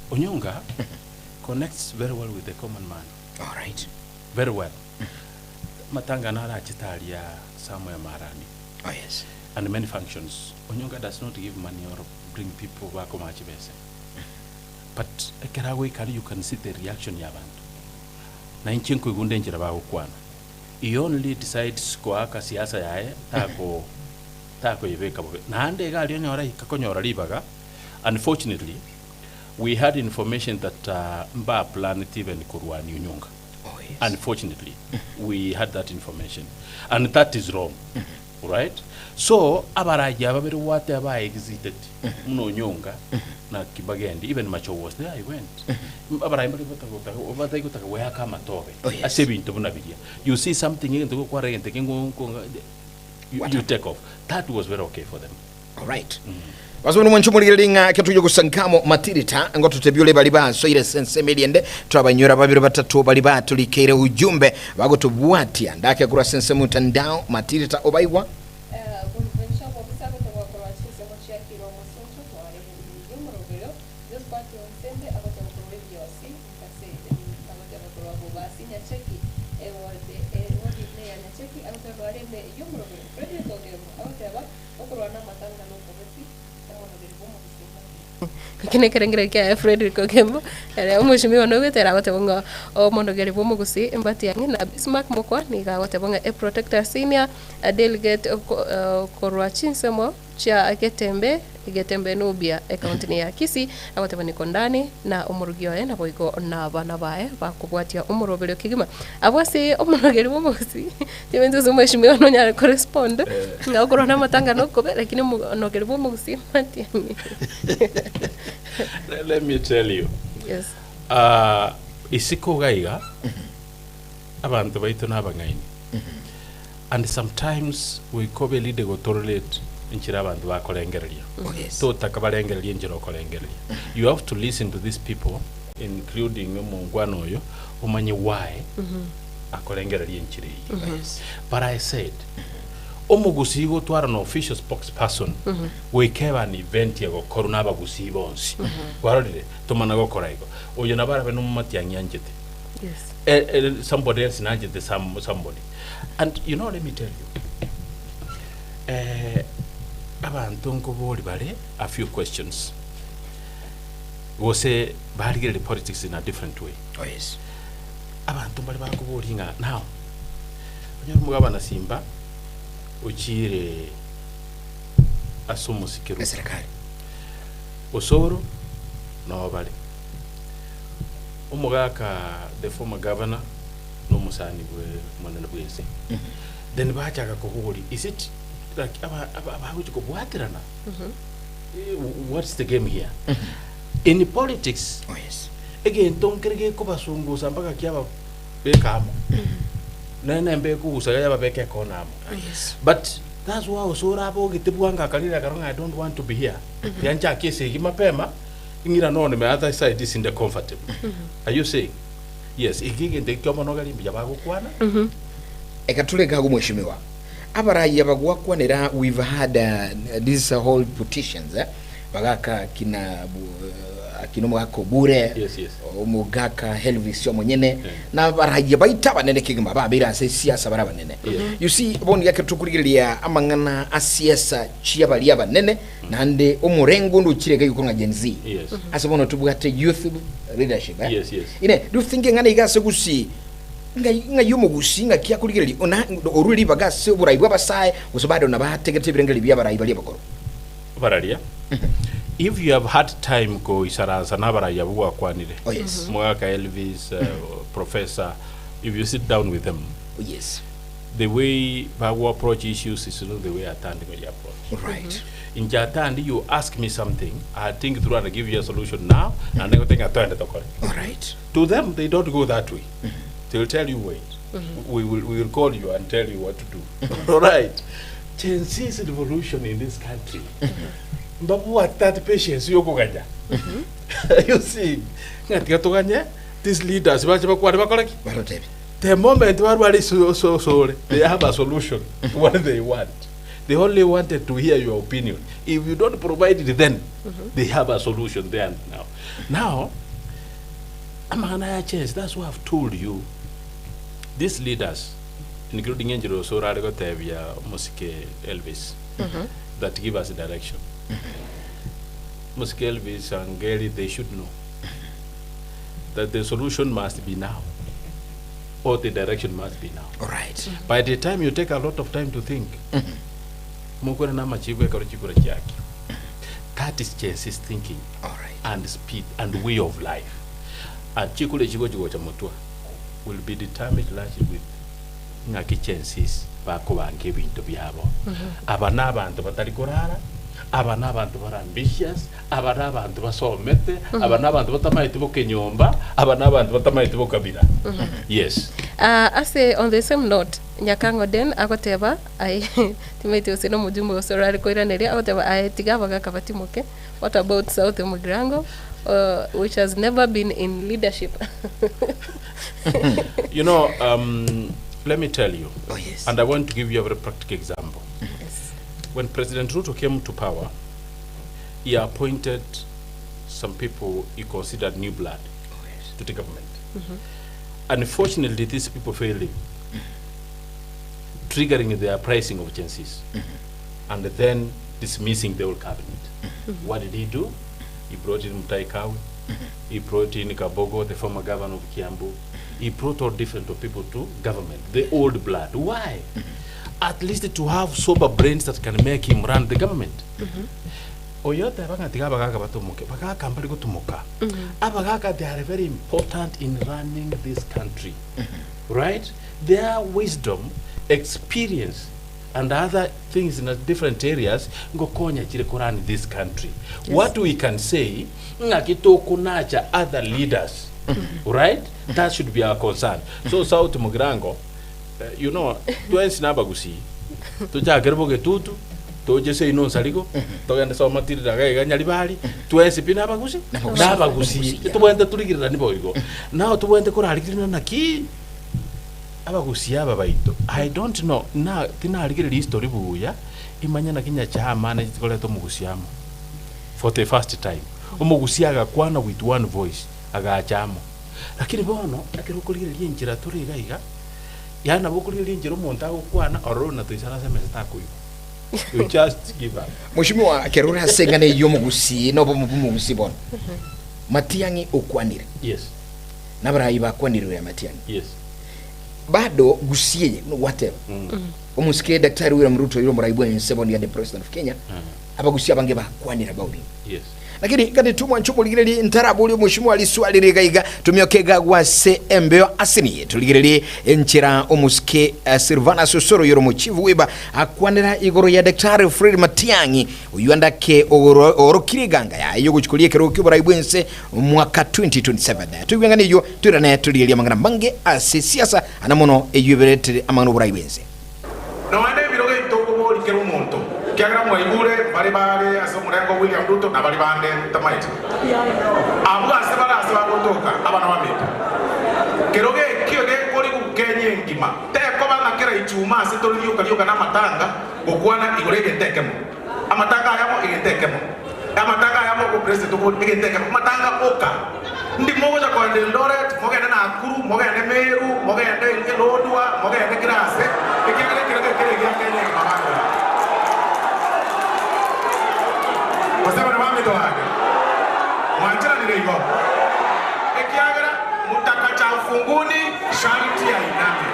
Onyonga connects very well with the common man. All right. Very well. Matanga nara chitalia somewhere marani. Oh yes. And many functions. Onyonga does not give money or bring people back on Machibese. But ekerawe kali you can see the reaction ya bantu. Na inchenko igunde njira bago kwana. He only decides kuaka siasa yae tako yiveka bobe. Na ande gali onyora ikakonyora libaga. Unfortunately, we had information that Mba planet even Kurwani Unyonga. Oh, yes. Unfortunately, we had that information. And that is wrong. Right? So, abaraja babiri wate aba exited. Muno Unyonga na Kibagendi, even Macho was there, I went. Abaraja babiri wate where kama tobe. Asebi intobuna bidia. You see something in the kware and you take off. That was very okay for them. All right. Wazumuni mwanchumuliringa ketujo kusankamo Matildah ngo tutebyule bali baso ile sense mediende twabanyura babiri batatu bali batulikere ujumbe bago tubwati andake kura sense mutandao Matildah Obaigwa kine kerengere kia Frederick Ogembo ele mheshimiwa no wetera gotebonga o monogeri bomo gusi embati yangi na Bismarck mokwa ni ga gotebonga a protector senior a delegate korwachinsemo cha Getembe Nubia account ya Kisii agotebani kondani na umurugio na boiko na bana bae bakubwatia umurobero kigima abwase omonogeri bomo gusi timenzo zo mheshimiwa no nya correspond nga korona matanga no kobe lakini monogeri bomo gusi mati yangi. Let me tell you. Yes. Isiko gaiga abantu baitu nabangaini. And sometimes we kobe lead go tolerate inchira abantu bakolengerelia. Yes. To takabalengerelia injiro kolengerelia. You have to listen to these people including mungwano yo umanyi why akolengerelia inchiri. Yes. But I said omugusigo twara no official spokesperson we keba an event yago korunaba gusibonsi warorire tomana go koraigo oyo nabara beno mumati yanyanjete Yes. Somebody else nudged the somebody. And you know, let me tell you, abantu nkoboli bale a few questions. We say the politics in a different way. Oh yes. Abantu bali bakoboli nga now. Onyo mugabana Simba uchire asumu sikiru. Serikali. Osoro no bale. Umugaka the former governor no musani bwe mwanana bwese. Then bachaga koholi. Is it like about go bwatirana? What's the game here? In politics, oh yes. Again, don't get Kobasungo, Sambaka Kiaba Bekamo. Nana and Beku, Sayaba Beka Konam. Yes. But that's why Sorabo get the Buanga Kalina Karanga, I don't want to be here. The Ancha Kisi, Himapema, in an other side is in the comfortable. Are you saying? Yes, if you can take Yomanogari, Yabago Kwana? Ekatule kagu mheshimiwa. Abara yabagwa kwanera we've had these whole petitions bagaka kina kinomwako bure yes omugaka Helvis yo monyene na baraye baita banene kigamba babira se siasa baraba nene you see boni yake tukuligiria amangana asiasa chia bali abanene nande omurengo ndo kirege yuko Gen Z asabono tubwate youth leadership yes ine do you think ngana igase gusi nga yumo gusinga kya kuligirili ona oruli bagase burayi bw'abasaye gusobado nabategete birengeli by'abarayi bali bakoro bararia. If you have had time go isaranza nabarayi abuwa kwanire. Oh yes. Mwaka Elvis professor, if you sit down with them, oh yes, the way we approach issues is not the way Atandi will approach. Right. In Jatandi, you ask me something, I think through and give you a solution now, and then I think I turn it over. All right. To them, they don't go that way. They'll tell you, wait, we will call you and tell you what to do. All right. Gen Z's revolution in this country. But what that patience you go gaja? You see, these leaders, the moment they have a solution to what they want. They only wanted to hear your opinion. If you don't provide it, then they have a solution there and now. Now, that's what I've told you. These leaders, including Angelo Sorarigo Tevia, Musike Elvis, that give us a direction. Musike Elvis and Gary, they should know that the solution must be now, or the direction must be now. All right. By the time you take a lot of time to think, that is just thinking. All right. And speed and way of life. And Chikule Chigo Chamotua will be determined largely with Naki chances Bako and giving to Biabo. Abanaba and Batarikorara, Abanaba and Bar ambitious, Abanaba and Baso Mete, Abanaba and Batamai to Kenyomba, Abanaba and Batamai to Kabila. Yes. I say on the same note, Nyakango den agoteba I timete usino mujumbo sorari koira neria agoteba I tigaba kakavati. What about South Mugrango, which has never been in leadership? You know, let me tell you. Oh yes. And I want to give you a very practical example. Yes. When President Ruto came to power, he appointed some people he considered new blood to the government. Unfortunately, these people failed him, triggering the uprising of chances, and then dismissing the whole cabinet. What did he do? He brought in Mutai Kawi, he brought in Kabogo, the former governor of Kiambu. He brought all different people to government, the old blood. Why? At least to have sober brains that can make him run the government. They are very important in running this country, right? Their wisdom, experience, and other things in different areas go run this country. Yes. What we can say, other leaders, right? That should be our concern. So South Mugrango, you know, twensi nabagusi, tuja gerboge tutu. Toje say no Onsaringo, Toganda saw Matildah Nyalibali, 20 Pinabagusi, Nabagusi, to went to Rigira Niboigo. Now to went to Koragina Naki Abagusia Baito. I don't know. Now, Tina Rigil history Buya, Imana Kinya Cha managed to go to Mugusiamo for the first time. Omogusiaga Kwana with one voice, Agachamo. lakini bono akero kuligeria njira turi gaiga yana bokuligeria njira umuntu agukwana orona tuisara semese takuyu. You just give up. Mheshimiwa Kerura sengane yomugusi no bomugusi bono. Matiangi okwanire. Yes. Nabara iba kwanire ya Matiangi. Yes. Bado gusiye no whatever. Omusike Daktari William Ruto yiro muraibwa nseboni ya the president of Kenya. Abagusiye abange bakwanira bawuli. Yes. Lakini kati tumwa nchumo ligireli ntarabuli mheshimiwa aliswali ligaiga tumyokega gwa embeo asini tuligireli enchira omusike Silvana Sosoro yoro muchivu wiba akwanira igoro ya Daktari Fred Matiangi uyandake orokiriganga ya yogo chikulie kero kibora ibwense mwaka 2027 tugangani yo turane tuligireli amangana mange siasa anamono eyuberete amangano bora ibwense no ande biroge itoko boli kero monto kiagra mwaigure bari aso murengo William Ruto na bari bande tamaiti abu aseba kutoka abana bamita keroge kiyoge kori kukenye ngima te ko bana kera ichuma asitoliyo na matanga okwana igorege tekemo amatanga yamo igetekemo amatanga yamo ko president ko igetekemo matanga oka ndi moja kwa Eldoret moga na Nakuru moga na Meru moga na Lodwa moga na Grasse ikigere ya Kenya mabanga wasema na mami toaje mwanjira ni leo ekiagara mutaka cha ufunguni sharti ya inami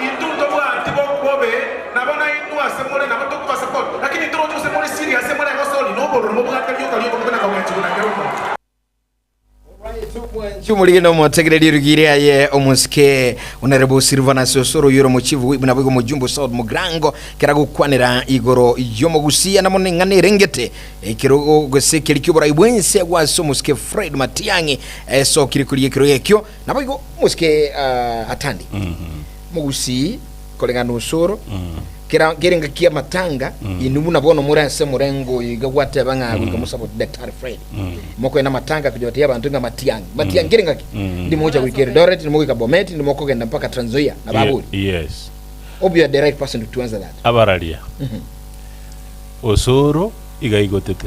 itundo bwa tibo bobe na bona indu asemole na boto kwa support lakini turo tu semole siri asemole ko soli no bolo mo bwa kaliyo ko na kwa chuna kero Chumuligino motegereri rugire aye omusike Honorable Silvana Sosoro yoro muchivu wibuna bwo mujumbo South Mugrango keragukwanira igoro yomogusia namone ngane rengete ekiro gosekeri kibora ibwense gwa somusike Fred Matiangi so kirikuliye kiro yekyo nabwo musike atandi mugusi kolengano soro gerenga kia matanga inumuna bono muranse murengo igawate banga musapo Dr. Fred moko na matanga kujotia abantu nga Matiangi gerenga ndi moja wikere Doret ndi moja Bometi ndi moko genda mpaka Trans Nzoia na Baburi. Yes. Obi the right person to answer that. Abaralia. Osoro igaigotete.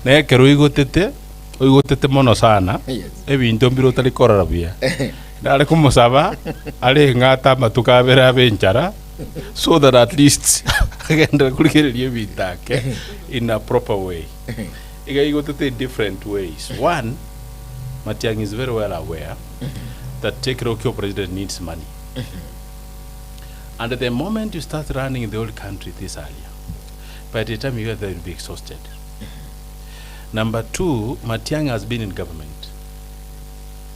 Ne kero igotete mono sana. Yes. Ebintu mbiro tali korarabia. Dale kumusaba ale ngata matukabera benchara so that at least agenda kuligereria bitake in a proper way. You go to different ways. One, Matiangi is very well aware that Tekirokyo president needs money. And at the moment you start running the whole country this earlier, by the time you get there, you'll be exhausted. Number two, Matiangi has been in government.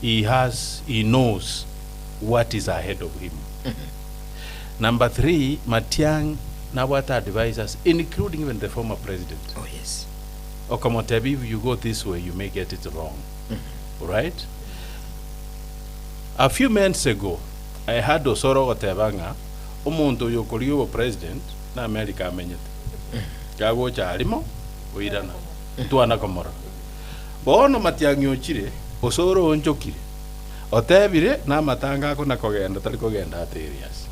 He knows what is ahead of him. Number three, Matiangi now what advisors, including even the former president. Oh yes. Okamotebi, if you go this way, you may get it wrong. Right? A few months ago, I had Osoro Otebanga, umuntu yokoliyo president na America amenyete. Gago charimo, uirana. Tuana komora. Bono Matiangi ochire, Osoro onchokire. Otebire na matanga ko nakogenda tali kogenda areas.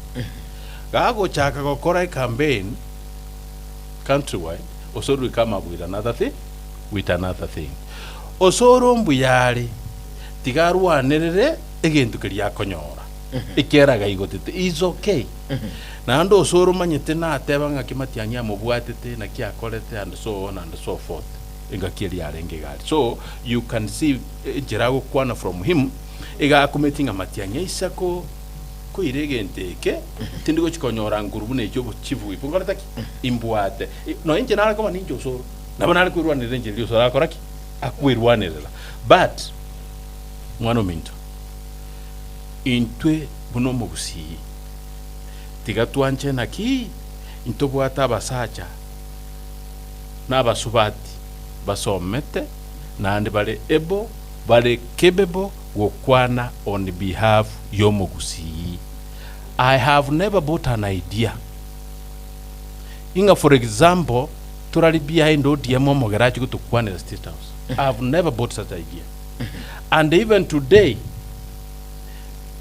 Gago chaka gokora campaign countrywide. Osoro will come up with another thing. Osoro mbuyari tigarwa nerere egentu kiriya konyora. Ikeraga igotete is okay. Na ando Osoro manyete na atebanga Matiangi amubwatete na kiakolete and so on and so forth. Ingakiri arenge gali. So you can see jirago kwana from him ega committing a Matiangi isako ko iregenteke tindigo chikonyora ngurubune cyo chivu ipungarataki imbwate no inje nala kama ninjo Osoro nabona kwirwa ni renje lyo Osoro akoraki akwirwa nerela but mwana minto intwe buno mugusi tigatwanche naki intobwata basacha n'abasubati basomete nandi bale ebo bale capable wokwana on behalf yomugusi. I have never bought an idea. Inga for example, turali behind ODM mogerachi to kwana the State House. I have never bought such idea. And even today,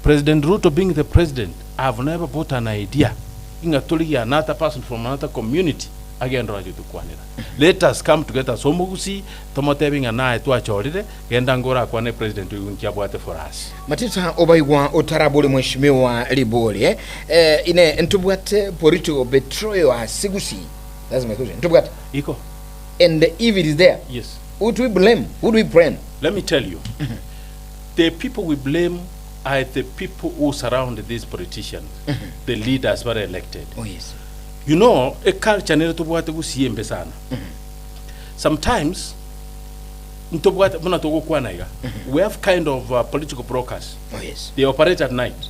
President Ruto being the president, I have never bought an idea. Inga tuli another person from another community again roju tukwanira. Let us come together so mugusi tomotebinga na twachorire genda ngora kwane president unkiabwate for us. Matildah Obaigwa utarabuli mheshimiwa Liboli ine ntubwate political betrayal asigusi. That's my question. Ntubwate Iko. And if it is there, Yes. who do we blame? Who do we blame? Let me tell you. The people we blame are the people who surround these politicians. The leaders were elected. Oh yes. You know, a culture nere tubwate gusiembe sana. Sometimes ntubwate muna togo kwanaiga. We have kind of political brokers. Oh yes. They operate at night.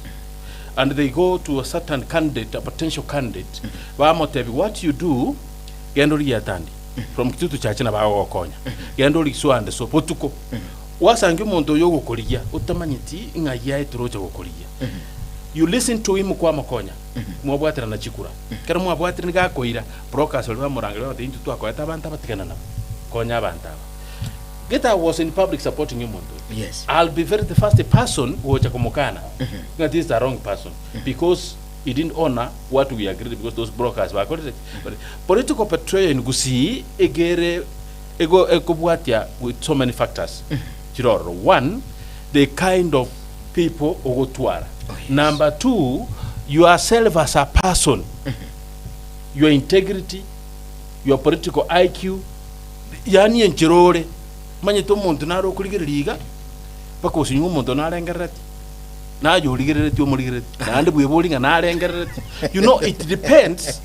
And they go to a certain candidate, a potential candidate. What you do, gendori yatandi. From kitutu chachina ba okonya. Gendori swande so potuko. Wasange muntu yo gukuriya utamanyiti ingaya ituroje gukuriya. You listen to him kwa makonya. Mwabwatira na chikura. Kera mwabwatira ni gakoira. Brokers olwa murangira bati intu twakoeta abantu batikana nabo. Konya abantu. Geta was in public supporting him. Yes. I'll be the first person who chakomokana. That is the wrong person because he didn't honor what we agreed because those brokers were correct. Political betrayal in Gusii egere ego ekobwatia with so many factors. One, the kind of people ogotwara. Oh, yes. Number two, yourself as a person, your integrity, your political IQ, yani enchirore. Manyito muntu naro kuligiriga bako sinyu muntu narengerati najo ligirati omuligirati nande bwebolinga narengerati. You know, it depends.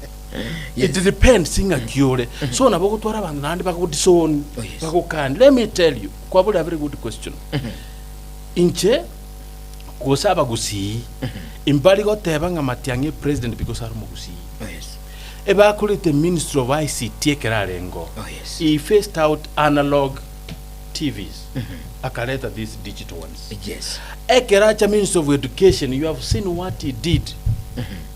Yes. It depends singa kyore. So na bako twara bantu nande bako dison bako kan. Let me tell you, kwa bula very good question. Inche kusaba Gusii imbali goteba nga matiange president because ari mu Gusii. Oh yes. Eba kulite minister of ICT ekerarengo. Oh yes. He faced out analog TVs. Akaleta these digital ones. Yes. Ekeracha Minister of Education, you have seen what he did.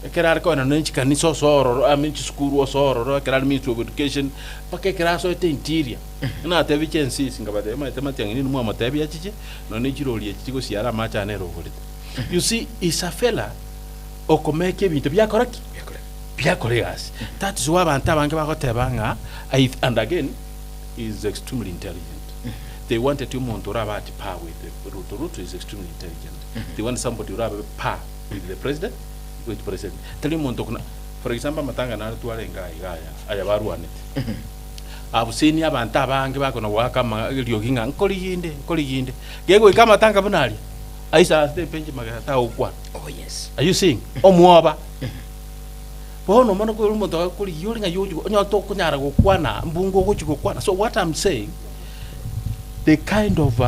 Ekerar ko na nchi kanisa soro, aminchi school soro, ekerar Minister of Education, pake keraso ete interior. Na tevicency singabade ma temati ngini mu amatebi achiche, no nechiroli achigo siara macha nero golite. You see, is a fella okomeke bintu bya correct. Bya correct. That is why abantu bange bakotebanga, and again is extremely intelligent. They wanted to montora about power with the Ruto. Ruto is extremely intelligent. They want somebody to have power with the president, with the president. Tell him montokuna. For example, matanga na tuwa lenga igaya ayabaru anet. I've seen ya banta bange bako na waka lioginga nkoliginde. Gego ikama tanga bunali. Aisa ate penji magata ukwa. Oh yes. Are you seeing? Omwaba. Bono mano ko montoka kuli yolinga yoju onyo to kunyara go kwana mbungo go chiko kwana. So what I'm saying, the kind of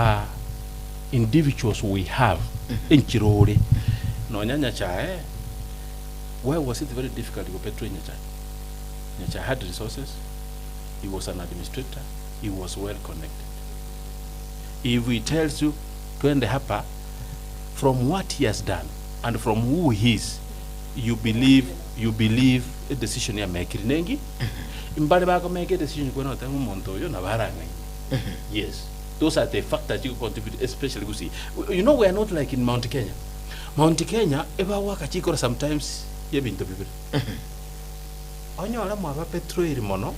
individuals we have in Chirori, no nyanya chae, why was it very difficult to go petro Nyacha? Nyacha had resources, he was an administrator, he was well connected. If he tells you to hapa, from what he has done and from who he is, you believe a decision you make nengi. Imbali bako make a decision kwa na tangu monto yo na baranga. Yes. Those are the factors you contribute, especially Gusii. You know, we are not like in Mount Kenya. Mount Kenya, eba waka chikora sometimes ye bintu bibiri. Onyo ala mwa petro iri mono.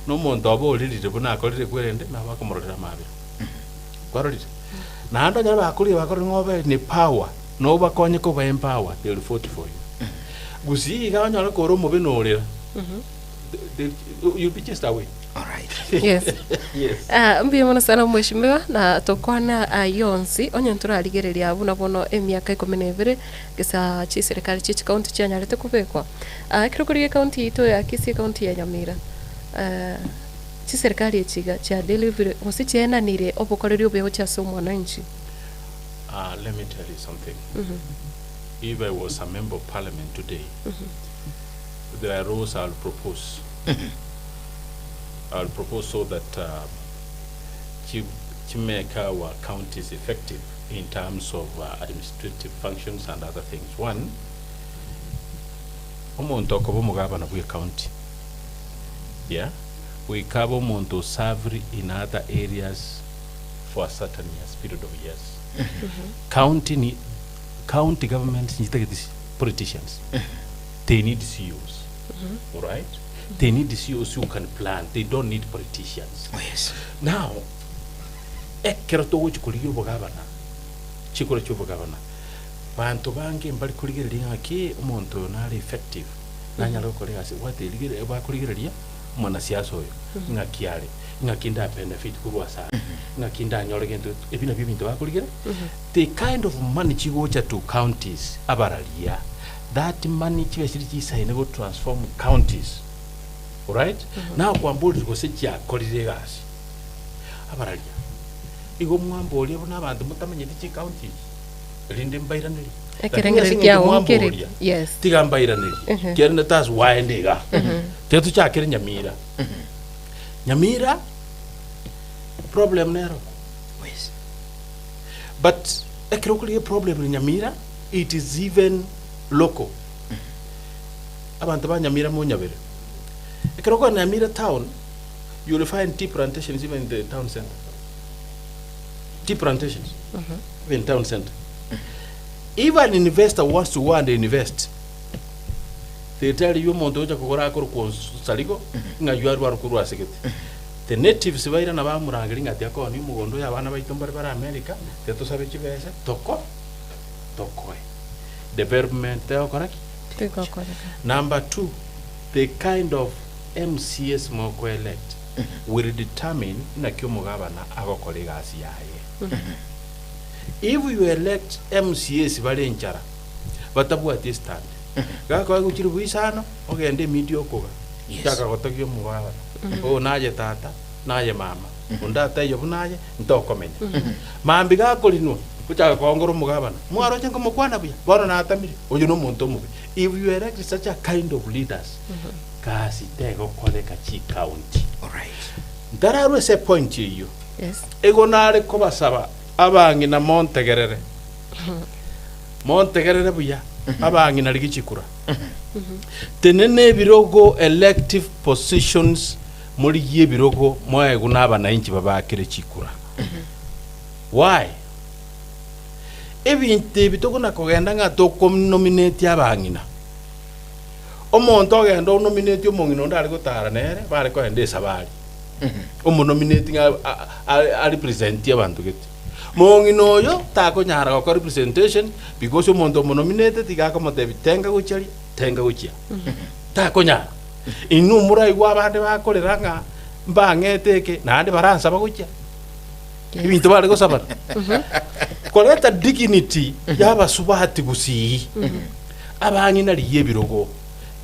No monto abo lili tebuna akolire kwerende na waka morotera mabi. Kwarolite. Na ando nyala bakuli bakori ngobe ni power. No bakonye ko ba empower, they will fight for you. Gusii ga onyo ala koro mobe no olera. You'll be just away. All right. Yes. Yes. Mbiye mono sana mheshimiwa na tokwana yonsi onye nturarigereria abuna bono emyaka 12 gisa chi serikali chi county cha Nyarete kubekwa. Kirukuri county ito ya Kisii county ya Nyamira. Chi serikali echiga cha delivery wasichena nire obokoreri obeho cha so mwananchi. Let me tell you something. If I was a member of parliament today, there are rules I'll propose. I'll propose so that to make our counties effective in terms of administrative functions and other things. One, county. Yeah, we cover Monto Savri in other areas for a certain period of years. County governments need these politicians. They need CEOs. All right. They need CEOs who can plan. They don't need politicians. Yes. Now, ekero to which kuligiro bogabana. Chikoro chobogabana. Bantu bange mbali kuligireria ki umuntu nari effective. Nanyalo kolega se what ligire ba kuligireria mwana siasa oyo. Ngakiale. Ngakinda benefit kurwa sana. Ngakinda nyole gento ebina bibintu ba kuligira. The kind of money chigocha to counties abaralia. That money chibesiri sign go transform counties. All right? Now kwambuli go secha koliregasi. Abaralia. Igo mwamboli abona abantu mutamenye chi counties. Linde mbairaneli. Ekerengerekia onkere. Yes. Tiga mbairaneli. Kerenda tas waendega. Tetu cha kere Nyamira. Nyamira problem nero. Yes. But ekerokuli problem in Nyamira, it is even local. Abantu ba Nyamira mo nyabere. Ekeroko Nyamira town, you will find tea plantations even in the town center. Tea plantations. Even in town center. Even an investor wants to go and invest. They tell you montoja kukora akoro kwa Onsaringo, nga yuaru warukuru asekete. The natives baira na bamurangiringa ati ako ni mugondo ya bana baitombare bara America, teto sabe chibese toko. Development there correct? Number 2, the kind of MCS moko elect will determine na kyomo gabana ago kolega asiyaye. If you elect MCS balenchara batabu at this stand. Gako guchiri buisano ogende media koga. Chaka gotokyo mugaba. O naje tata, naje mama. Undata yo bunaje ntokomenya. Mambi gako lino kuchaka kwongoro mugabana. Mwaro chengo mukwana buya. Bono na atamiri. Oyo no muntu mubi. If you elect such a kind of leaders, kasi tego koleka chi county. All right. Ndararu ese point you. Yes. Ego nare kobasaba abangi na Montegerere. Montegerere buya. Abangi na ligichikura. Tenene birogo elective positions muri ye birogo moye gunaba na inchi babakire chikura. Why? Ebinte bitoko na kogenda nga to nominate abangina. Omonto ogenda nominate omongino ndari gutara nere bare ko ende sabari. Nominating a represent abantu gete. Mongino yo tako nyara ko representation because omonto nominated igako motebi tenga guchari tenga guchia. Tako nyara. Inu murai wa bande bakorera nga mbangete na ande baransa baguchia. Ibintu bare go sabara. Koleta dignity yaba subahati gusi. Abangi na liye birogo.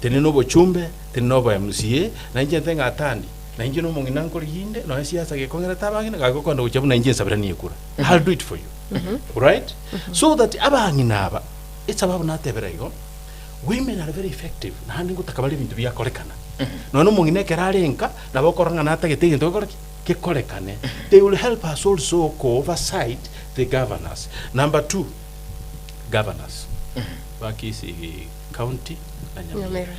Teneno bochumbe, teneno ba MCA, na nje tenga atandi. Na nje no mongina nkori yinde, no siasa ge kongera tabangi na gago kondo uchabu na nje sabira ni ekura. I'll do it for you. Right? So that abangi naba, it's about na teberego. Women are very effective. Na handi ngutakabali bintu bya kolekana. No mongine kerarenka na bokoranga na tagete into ke kolekane. They will help us also oversight the governors. Number 2, governors. Kisii County and Nyamira.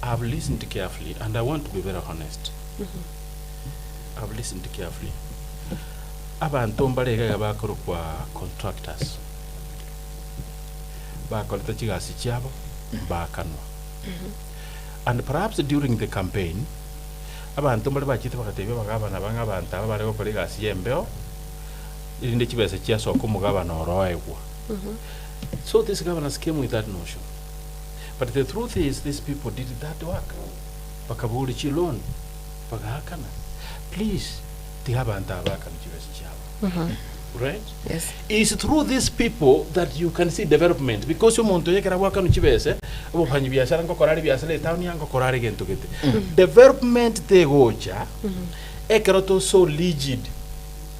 I've listened carefully and I want to be very honest. I've listened carefully. Abantu mbalega bakoro kwa contractors. Bakoleta chigasi chiabo bakanwa. And perhaps during the campaign abantu mbale bachite bakatebe bagabana banga banta bare kolega siembeo irinde chibese chia soko mugabana Obaigwa. So these governors came with that notion. But the truth is, these people did that work. Bakabuli chilon, bagakana. Please, tihabanta bakana chibese chiabo. Right? Yes. It's through these people that you can see development. Because you want to yekera wakanu chibese, obo panyi biashara ngo korari biashara town yango korari gento gete. Development te gocha, ekeroto so rigid.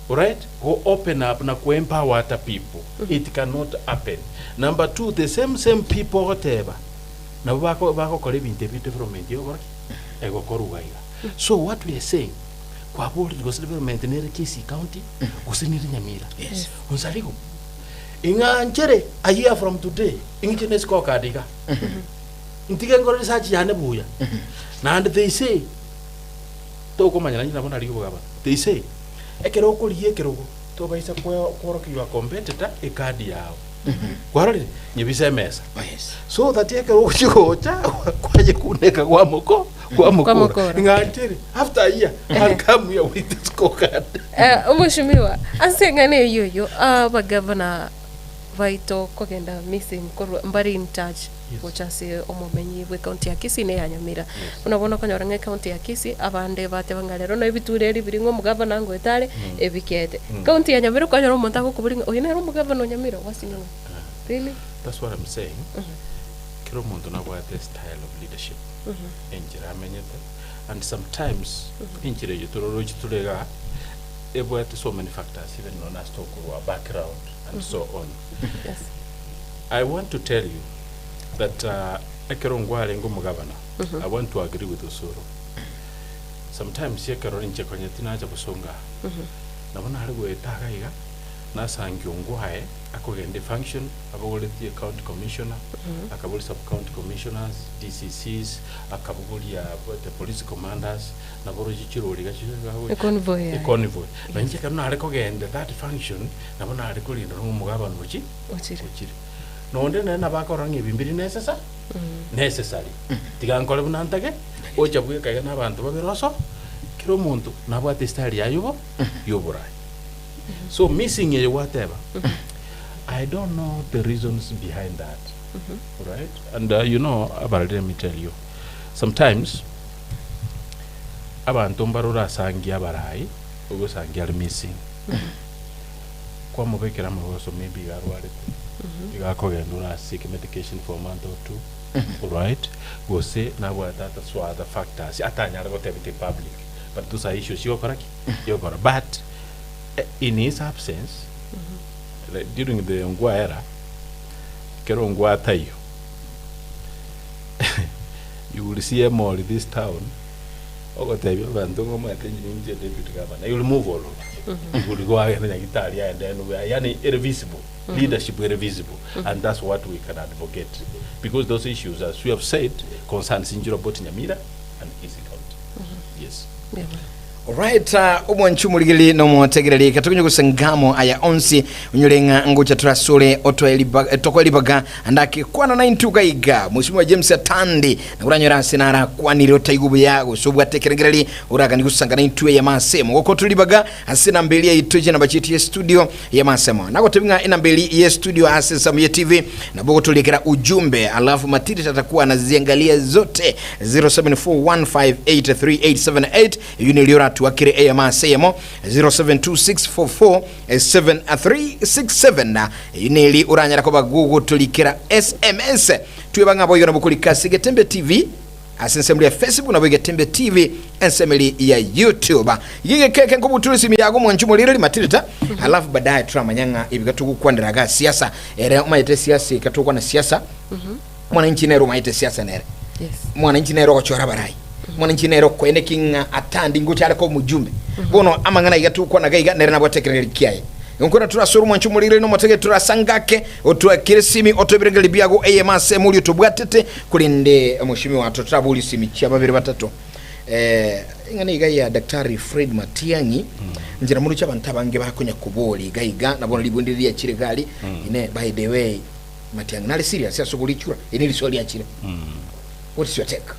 Right? Go open up na ku empower other people. It cannot happen. Number 2, the same people whatever. Na bako kole binte development yo ego korugaiga. So what we are saying, kwa bodi go development in Kisii County, kusiniri Nyamira. Yes. Onsaringo. Inga nchere a year from today, ingi chene sko kadiga. Intige ngoro research yane buya. Na and they say to ko manyana nyina bona ligo gaba. They say ekeroko liye kerogo to baisa kwa ki your competitor e kadi yao. Kwarali nyibise mesa. Yes. So that ekeroko chigocha kwaje kuneka kwa moko kwa Mukora. Mukora ngajiri after a year I'll come here with the scorecard. Mheshimiwa asengane yoyo abagavana vaito kogenda missing korwa mbari in charge gochase omumenyi bwe county ya Kisii ne ya Nyamira unabona kanyoranga county ya Kisii abande bate bangalero no ibitureri biringo mugavana ngo etare ebikete county ya Nyamira kanyoro monta ko kuburinga oyina ro mugavana Nyamira wasino really. That's what I'm saying. Kiro muntu na wa the style of leadership enjira amenyete and sometimes enjira yutoro tulega ebo so many factors even known as talk or background and so on. Yes. I want to tell you that Ekerongwale ngo mugavana. I want to agree with Osoro. Sometimes Yekero inche kwenye tinaja busonga. Nabona haligo etaka iga nasangi ongwae akogende function abogole the county commissioner akabuli sub county commissioners DCCs akabuli the police commanders naboroji chiroli gachiga convoy banje kana hariko gende that function nabona hariko lindo mugabano uchi nonde na bakorange bimbiri necessary tigankole bunantake ocha bwe kaga nabantu babiroso kiro muntu nabwate style yayo yoburai. So missing a whatever. I don't know the reasons behind that. Right? And you know, about let me tell you. Sometimes abantu mbarura sangi abarai ugo sangi are missing. Kwa mubekera mwoso maybe garwale. Igakogenda seek medication for a month or two. Right? Go say na what that so other factors. Atanya go tell the public. But those are issues you're correct. You're correct. But in his absence, like during the Ongwa era, Kero Ongwa Tayo, you will see him all in this town. You will move all over. You will go ahead and Italia, and then we are irrevisible. Leadership irrevisible. And that's what we can advocate. Because those issues, as we have said, concerns Injurabot Nyamira and Kisii County. Yes. Yeah. Alright, umwanchu muligili no mwategereli katukunyo kusengamo aya onsi unyolenga ngocha turasole tokwelibaga andaki kwana na intuga iga Mheshimiwa James Atandi na kuranyora senara kwani leo taigubu yago so bwatekereli uraga nikusanga na intuwe ya masemo goko tulibaga asina mbeli ya itoje na bachiti ya studio ya masemo nako tebinga ina mbeli ya studio asesa mu TV na boko tulikera ujumbe alafu Matildah atakuwa anaziangalia zote 0741583878 uniliora tuwakire AMA 0726447367 na ineli uranyara ko bagugu tulikira SMS twebanga boyo nabukulika Getembe TV asensemuli ya Facebook na Getembe TV ensemeli ya YouTube yige keke ngobutulisi yago mwanchumo lireli Matildah alafu baadaye turamanyanga ibigatuku kwandiraga siasa era umayete siasa ikatuko na siasa mwananchi nero umayete siasa nere mwananchi nero kochora barai mwananchi nero kwene kinga atandi nguchale ko mujumbe bono amangana igatu kwa nagaiga nere nabwatekereri kiaye ngonkora turasuru mwanchu mulire no motege turasangake otwakire simi otobirengeli biago AMA semuli tobwatete kulinde Mheshimiwa atotabuli simi cha babiri batatu ingani igaya Daktari Fred Matiang'i njira muri cy'abantu abange bakonya kuboli gaiga nabona libundiriya kiregali ine by the way Matiang'i nali serious yasogulichura ini lisoli yakire what is your take?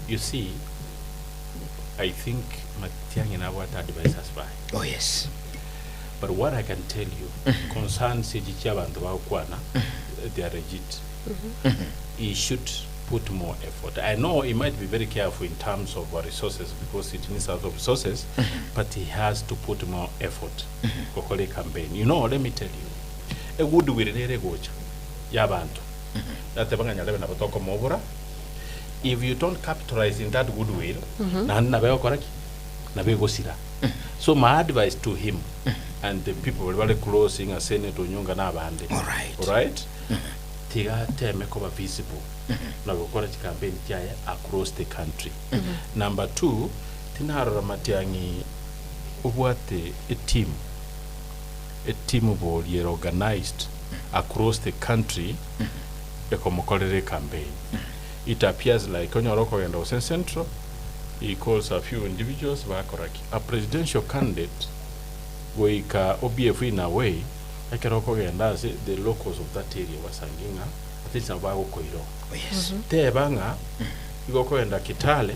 You see, I think Matiang'i na what advice us by. Oh yes. But what I can tell you concerns Ejichabantu Kwana, they are legit. He should put more effort. I know he might be very careful in terms of resources because it needs a lot of resources, but he has to put more effort. Kokole campaign. You know, let me tell you, a good will gocha yabantu. That if you don't capitalize in that goodwill, so my advice to him and the people very close in a Senator Nyonga Nabande. All right. Tiga make visible. Now we campaign across the country. Number 2, Tinara Matiang'i ubwate a team of all year organized across the country. The Komokolere campaign. It appears like Onyoroko and Osen Central. He calls a few individuals a presidential candidate Goika OBF in a way, I can and the locals of that area was hanging atisa bago koiro Yes. te banga igo kwenda Kitale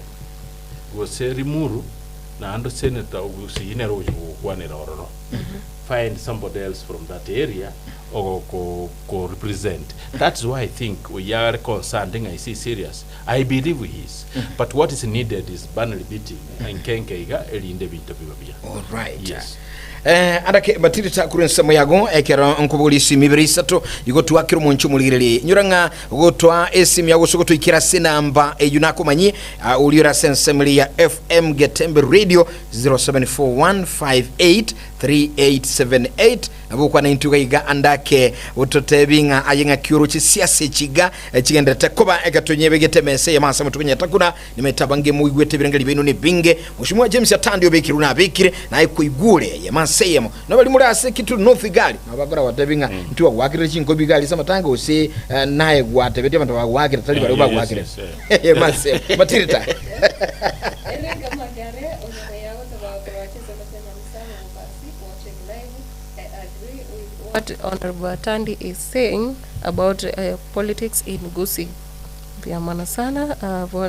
go Serimuru na ando senator usine rojo kwanira ororo find somebody else from that area or go represent. That's why I think we are concerned. I see serious. I believe he is. But what is needed is banally beating and kenkeiga elinde bintu bibabia. All right. Yes. Andake Matildah kurensemo yago ekera nkubulisi mibiri sato yugo twakira munchu mulireli nyuranga gotwa esimu yago sokoto ikira sinamba eyunako manyi ulira sensemli ya FM Getembe Radio 0741583878 abukwa na intuga iga andake utotebinga ayenga kyuru chisiase chiga chigenda takoba egatonyebe getemese yamasa mutunya takuna nimetabange muigwete birengeli binu ni binge mushimwa James atandi obekiru na abekire na ikuigure yamasa seyemo nabali muri ase kitu north gali abagora watebinga ntiwa gwakire chinko bigali samatanga ose naye gwatebete bantu bagwakire tali bali bagwakire yamasa Matildah what Honorable Tandi is saying about politics in Gusii. Pia maana sana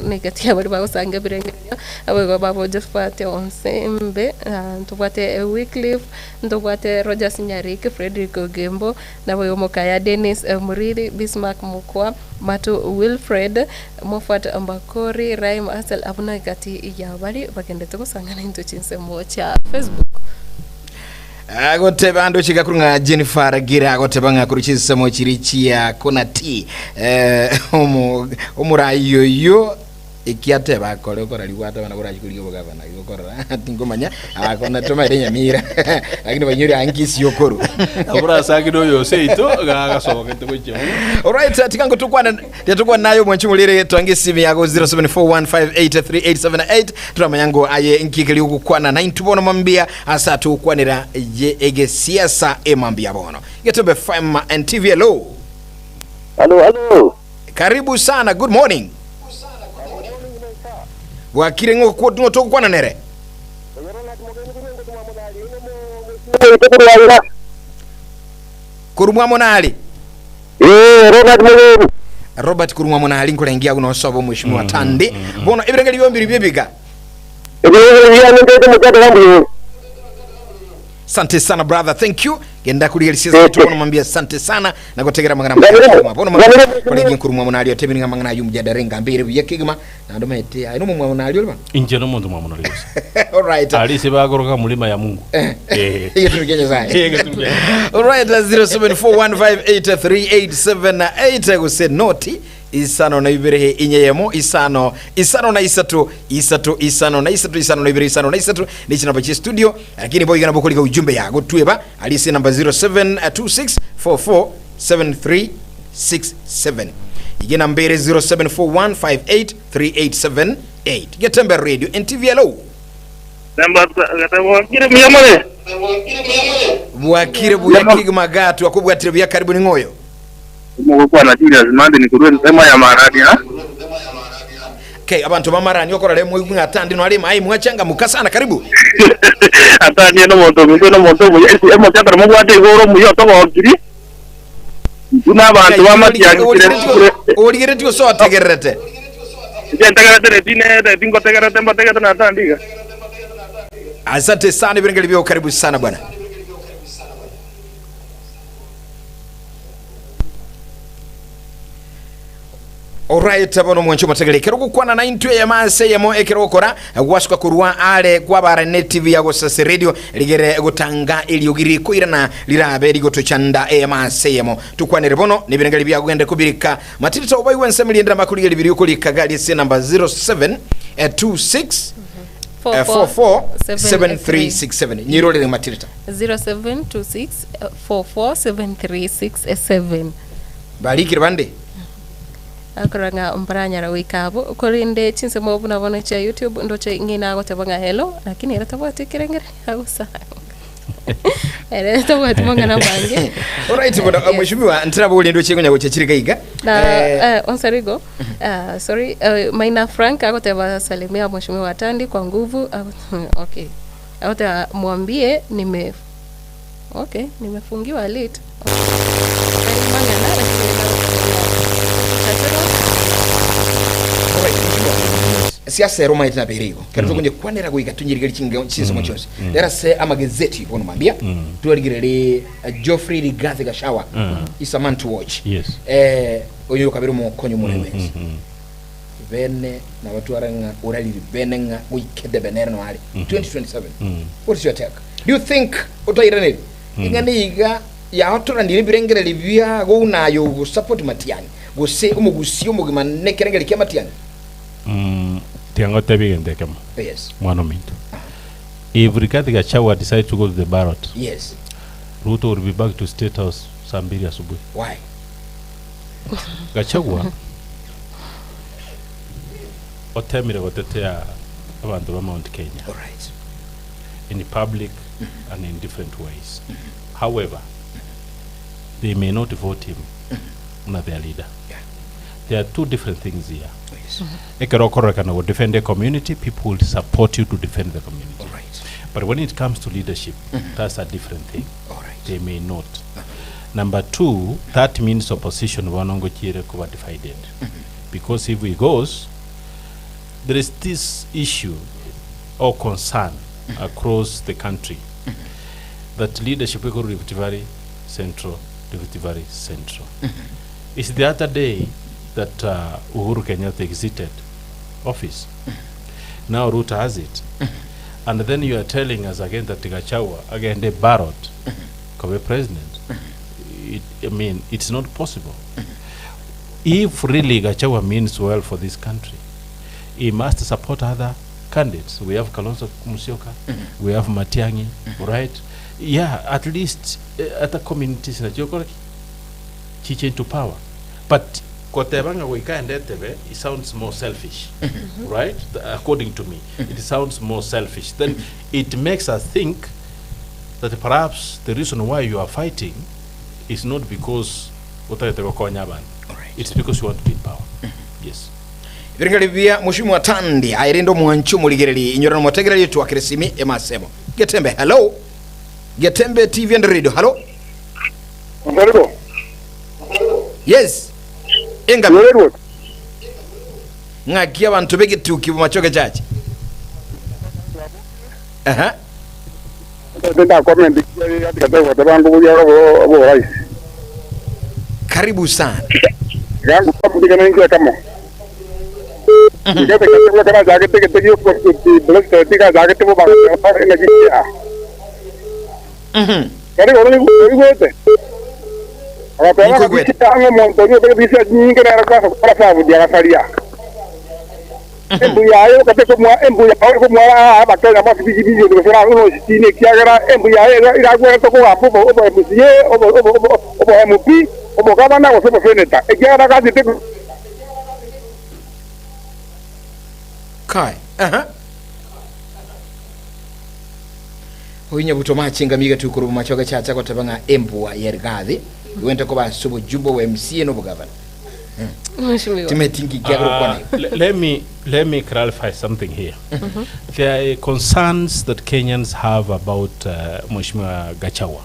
negatia bali ba usanga birengeria abo babo Geofrey Onsembe tupate Wycliffe tupate Rogers Nyariki Frederick Ogembo na boyo mokaya Dennis Muriri Bismarck Mukwa Mato Wilfred Mofat Ambakori Raim Asel abuna gati ya bali bagende tukusanga na into chinsemo cha Facebook. Agoteba ando chikakurunga Jennifer Gira agotebanga kuruchisa mochirichia konati omurayoyo ikiateba kole kora liwata bana kora chikuliyo bogabana yokora tingomanya akona toma Nyamira lakini banyuri angisi yokoro abura sagido yose ito gasoboke tukoche. All right, tikango tukwa nayo mwanchumulire twange simu yago 0741583878 turamanyango aye nkikeli ukukwana 9 bono mambia asatu ukwanira ege siasa emambia bono Getembe FM and TV. Hello. Hello. Karibu sana, good morning. Wakire ngo tukwana nere kurumwa monali Robert kurumwa monali nkolengia kuno sobo mheshimiwa Tandi bono ibirengeli byombiri byebiga. Asante sana brother, thank you. Genda kuliyelisiza kitu bono mambia asante sana na kutegera magana bono magana kolegi kurumwa monali otebininga magana yumjadarenga mbere byekigma na ndo mete ayino mumwa monali olba Inje no muntu mwa monali. All right. Ali sebagoroka mulima ya Mungu. Yetugenye zaye. All right, 0741583878 go say noti isano na ibirehe inyeyemo isano na isatu na ibire isano na isatu ni chinamba chi studio lakini boy gana bokolika ujumbe yago tueba alisi number 0726447367 igena mbere 0741583878 Getembe Radio and TV. Hello. Namba wakire miyamole Wakire buyakigi magatu akubwatire bya karibu ni ngoyo Mugukwa na Julius Mande ni kurwe nsema ya maradi ha. Okay, abantu bamarani okora lemo Atandi no alima ai mwachanga mukasana karibu. Atandi no moto yesi emo chatara mugwate igoro muyo to bakiri. Tuna abantu bamatiagire oligere tio so ategerete. Ntegerete dine tingo tegerete mbategete na Atandiga. Asante sana birengeli byo karibu sana bwana. Alright, abono mwancho mategele kero kukwana na intu ya manse ya mo ekero okora gwashuka kurwa ale kwabara net TV ya gosase radio ligere gutanga iliyogiri kuirana lirabe ligoto chanda ya manse ya mo tukwanere bono nibirengeli bya gwende kubirika Matildah Obaigwa nsemili ndira makuli libiri ukulika gali se number 0726 447367 nyirole Matildah 0726 447367 baliki bande akoranga mparanyara wikabo korinde chinse mobuna bona cha YouTube ndoche ngina gotebanga hello lakini era tabwate kirengere agusa era tabwate mangana bange. Alright boda mheshimiwa ntirabo ulindo chengonya gochechirika iga na Onsaringo sorry Maina Frank agoteba salimia mheshimiwa Tandi kwa nguvu. Okay agota mwambie nimefungiwa late siasa ya Roma itabirigo kero tukunye kwanera guiga tunyirigeri chinse mochose there se amagazeti bono mambia tuligirere Geofrey Rigathi Gachagua is a man to watch oyo kabiro mo konyo mulewezi bene na watu aranga urali bene nga wikede benere no ali 2027 what is your take? Do you think otairane ingani ya hotora ndiri birengere libya go nayo go support Matiang'i go se umugusio mugimane kerengere kya Matiang'i tiango tebigende kama yes mwana minto if Rigathi Gachagua decide to go to the ballot yes Ruto will be back to State House saa 2 asubuhi. Why? Gachagua otemire gotetea abantu ba Mount Kenya. All right. In the public and in different ways. However, they may not vote him not their leader. Yeah. There are two different things here. Yes. Ekerokoro defend the community, people will support you to defend the community. All right. But when it comes to leadership, that's a different thing. All right. They may not. Number two, that means opposition wanongo chire kuba divided. Because if he goes, there is this issue or concern across the country that leadership will be very central, very central. It's the other day that Uhuru Kenyatta exited office. Now Ruto has it. And then you are telling us again that Gachagua, again they borrowed Kobe president. I mean, it's not possible. If really Gachagua means well for this country, he must support other candidates. We have Kalonzo Musyoka, we have Matiang'i, right? Yeah, at least other communities in Nigeria into power. But Kotebanga Wika and Etebe, it sounds more selfish, right? According to me, it sounds more selfish. Then it makes us think that perhaps the reason why you are fighting is not because it's because you want to be in power. Yes. Viringalivia mushimu wa tandi airindo mwanchu muligereli inyorano mwategereli tu akirisimi emasemo. Getembe, hello. Getembe TV and radio, hello. Onsaringo. Yes. Engambo. Ngakia bantu begitu kibumachoke chachi. Karibu sana. Yangu kupika na ingia kama. Ndio kwa kama jacket hiyo kwa black tika jacket bo ba na kia. Kari wale wote. Akapenda kuchanga montonyo kwa bisa nyingi na raka kwa sababu dia kasaria. Embuyayo kateko mwa embuya kwa mwa abakenya basi biji ndio sera uno sine kiagara embuyayo iragwa to kwa hapo obo musiye obo MP obo gavana wa sema senator ekiagara kazi teko kai Hoinya butoma chinga miga tukuru machoka chacha kwa tabanga embuwa ya Rigathi wenda kwa subo jumbo wa MCA no gavana. Let me clarify something here. There are concerns that Kenyans have about Mheshimiwa Gachagua.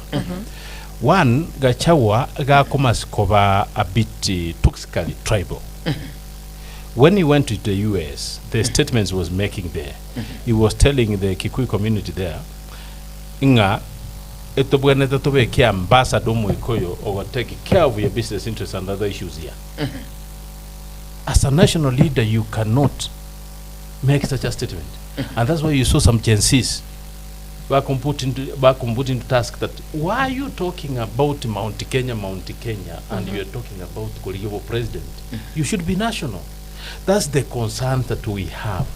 One, Gachagua gakomas cover a bit toxically tribal. When he went to the US, the statements he was making there, he was telling the Kikuyu community there, Inga, etobwe kia ambassador Moikoyo or take care of your business interests and other issues here. As a national leader, you cannot make such a statement. And that's why you saw some Gen Zs back put into task that why are you talking about Mount Kenya, and you are talking about Koligobo president? You should be national. That's the concern that we have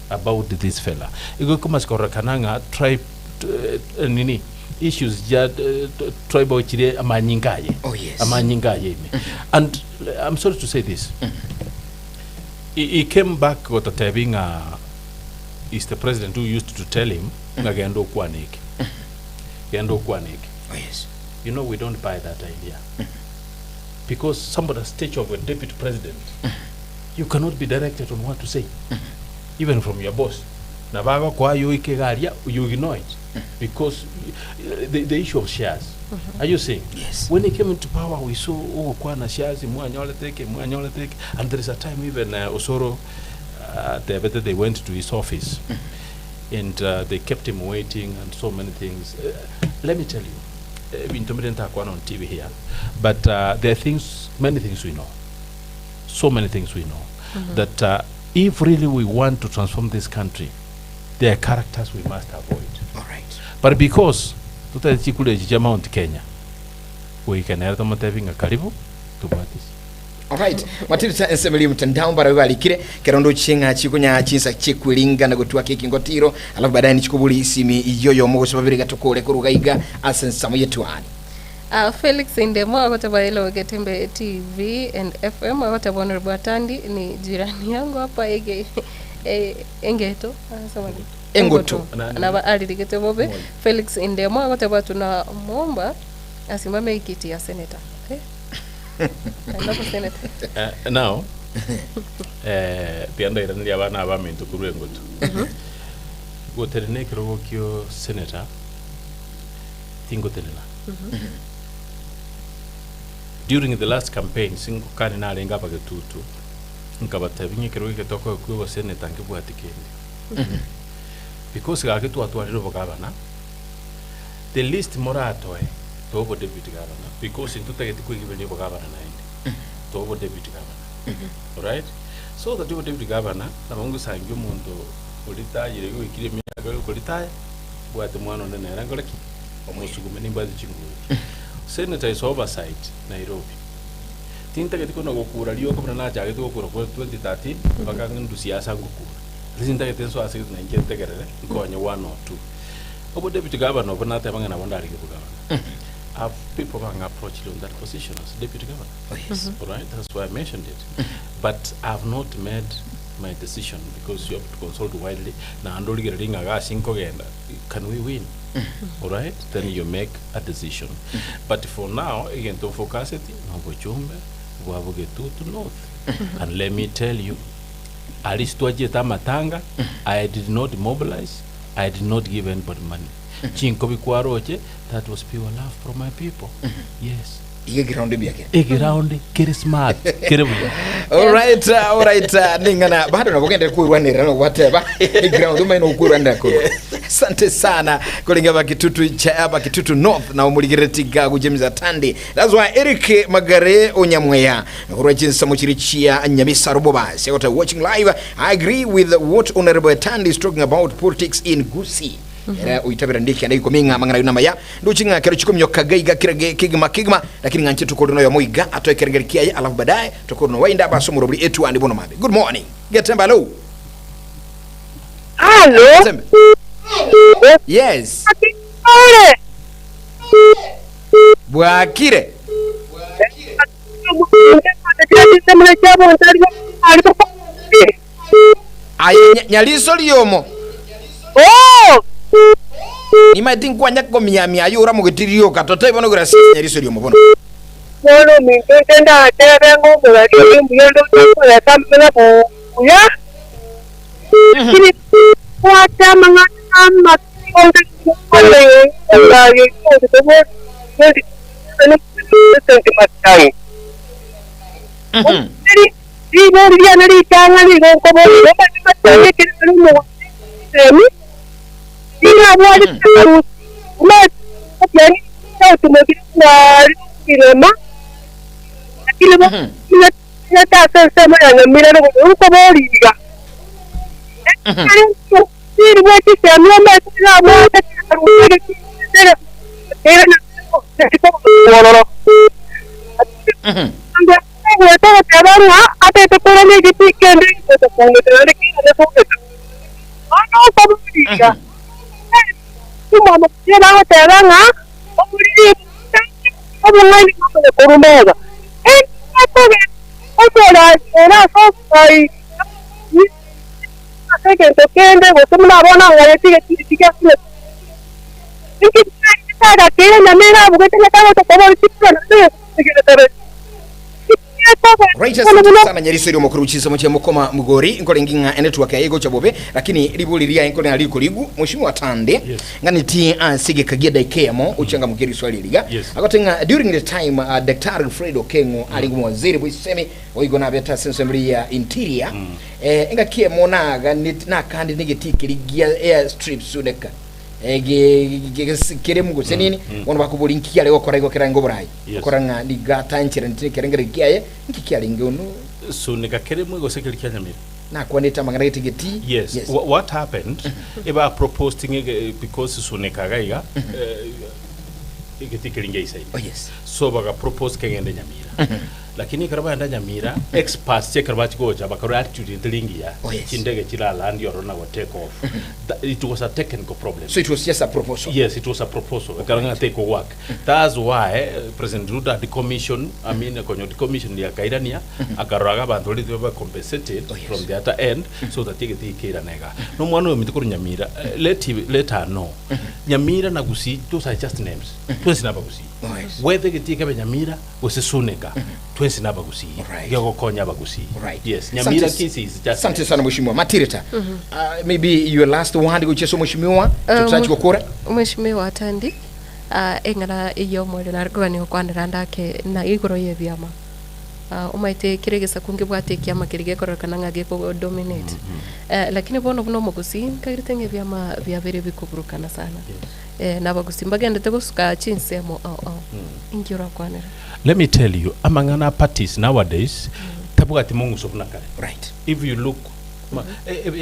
about this fella. Tribe issues tribal amanyingaye. Oh yes. Amanyingaye. And I'm sorry to say this. He came back with a telling is the president who used to tell him Gendo Kwanik. Gendo Kwanik. Oh yes. You know, we don't buy that idea. Because somebody's stage of a deputy president, you cannot be directed on what to say. Even from your boss. Nabaga kwa you ignore it. Because the issue of shares. Are you saying? Yes. When he came into power, we saw Kwana shares, and there is a time even Osoro they went to his office and they kept him waiting and so many things. Let me tell you, we don't talk on TV here, but there are things, many things we know. So many things we know. That if really we want to transform this country, there are characters we must avoid. All right. But because tutachikule Mount Kenya, we can help them having a karibu to what is. All right. Matildah ensemble mtandao bara balikire kerondo chinga chikunya chinsa chikwilinga na gutwa kikingotiro alafu baadaye nichikubuli isimi yoyo mo sababiri gatokole kurugaiga asensamo Etwani. Felix Indemo akotaba ile Getembe TV and FM akotaba Honorable Atandi ni jirani yangu hapa Engeto Engoto na alirigete bobe. Felix Indemo akotaba tunamwomba asimame kiti ya senator. Now pianda ira ndi abana abamentu kuru Engoto goterene kirogo kyo senator tingotenela. During the last campaign, singo kani na lenga pa getutu nkabata binye kirogo ketoko kuwa senator ngibwati kende because ga ketu atwari ro gavana the least morato tobo deputy governor because into tageti ku gibeni bo gavana naende tobo deputy governor. All right, so the deputy governor na mungu sangyo muntu ulitayire yo ikire miaga yo kulitaye bwate mwana nene rangoleki omusugume nimbazi chinguru. Senator is oversight Nairobi. Tinta ketiko na gukura liyo ko na jage to gukura ko 2013 baka ndu siasa gukura. Tinta ketenso asiri na ngente gerere ko anye 1 or 2. Obo deputy governor bona ta banga na bonda ali governor. Have people going approach on that position as deputy governor. Oh, yes. All right, that's why I mentioned it. But I've not made my decision because you have to consult widely. Na andoli geringa ga sinko genda. Can we win? All right, then you make a decision. But for now, again, to focus it, Geofrey, Getutu North. And let me tell you, Aristoajeta Matanga, I did not mobilize, I did not give anybody money. Chinkobi Kwaroche, that was pure love from my people. Yes. Ground biake. Ground kiri smart. All right, ningana bado nakugenda kurwanira no whatever. Ground umaino kurwanda ko. Asante sana kulinga bakitutu cha Bakitutu North na umuligiretiga gujemiza Tandi. That's why Eric Magare Onyamweya kurwachinsa muchirichia Nyamisa Ruboba. So watching live, I agree with what Honorable Tandi is talking about politics in Kisii. Era uitabira ndiki anayi kominga mangana yunama ya nduchinga kero chikomyo kagaiga kirage kigma lakini nganche tukodo yo moiga atoe kerengerikia ya alafu baadaye tukodo wainda baso murobli Etwani bono mabe. Good morning Getembe. Hello. Getembe. Yes. Bwakire. Aye nyaliso liyomo. Oh. Ni mating kwa nyako miyamia yura mugitirio katoto ibono gura nyaliso liyomo bono. Bono mintenda tebengo gura liyondo kwa kamera bo ya. Kini kwa tamanga amma konde kwa le la yo to bo ni senti matai. Di bo dia nari kanga ni ko bo lo pa ta ke ni mo. Ina wadi taru ma yani sautu na kilema ina ta sama ya mira no ko boriga ni wati samia ma ta mo ta taru era na anda ko ta taru ate to ko ne gitu kende to ko ne ta ki ne ko ano ko boriga cuma dia banget teranga omuri omongani ko kurumeza apa era so sai asake to kende go tumna bona ngale tiga iki kada kile na mera bugete na kama to kobo tikra na to tikira tere Right, asante sana Nyeriso mukuru chizo moche mukoma mugori nkolenginga network yego chabobe lakini libuliria inkole aliko ligu mheshimiwa Tande ngani ti sige kagia daikemo uchanga mugeri swali liga akotenga during the time Dr. Fred Okengo alingu waziri bwisemi oigona beta sensembri ya interior enga kiemo naga na kandi negetikirigia air strips uneka kere mugo senini wono bakubulinkia leo koraigo kerango burai koranga ni gatanchira ntikerengere kiaye nkikiali ngono so nika kere mugo sekeli Nyamira na kwaneta mangana tigeti. Yes. What happened eba proposing because so nika gaiga igetikeringa isai. Oh yes. So baga propose kengende Nyamira lakini karaba enda Nyamira experts che karaba chikocha bakaro attitude ntilingia chindege chila land yorona wa take off. It was a technical problem. So it was just a proposal. Yes, it was a proposal. Karanga take work. That's why President Ruto the commission, I mean the commission ya kairania akaraga bantu li be compensated from the other end so that they get nega. No mwana mitukuru Nyamira let her know. Nyamira na Gusii, those are just names. Twensi naba Gusii. Whether get take Nyamira was a suneka. Twensi naba Gusii. Yago konya ba Gusii. Yes, Nyamira Kisii is just. Asante sana mheshimiwa Matildah. Maybe your last one go mheshimiwa tutachi kukura mheshimiwa Tandi engana iyo mwele na rgwani okwanira ndake na igoro ye vyama umaite kiregesa kunge bwate kiama kirige korokana ngage ko dominate lakini bono buno Gusii kairtenge vyama vya bere bikuburukana sana na Gusii bagende tegosuka chinsemo ingira kwanira. Let me tell you, amangana parties nowadays tabugati mungu sofuna kare. Right. If you look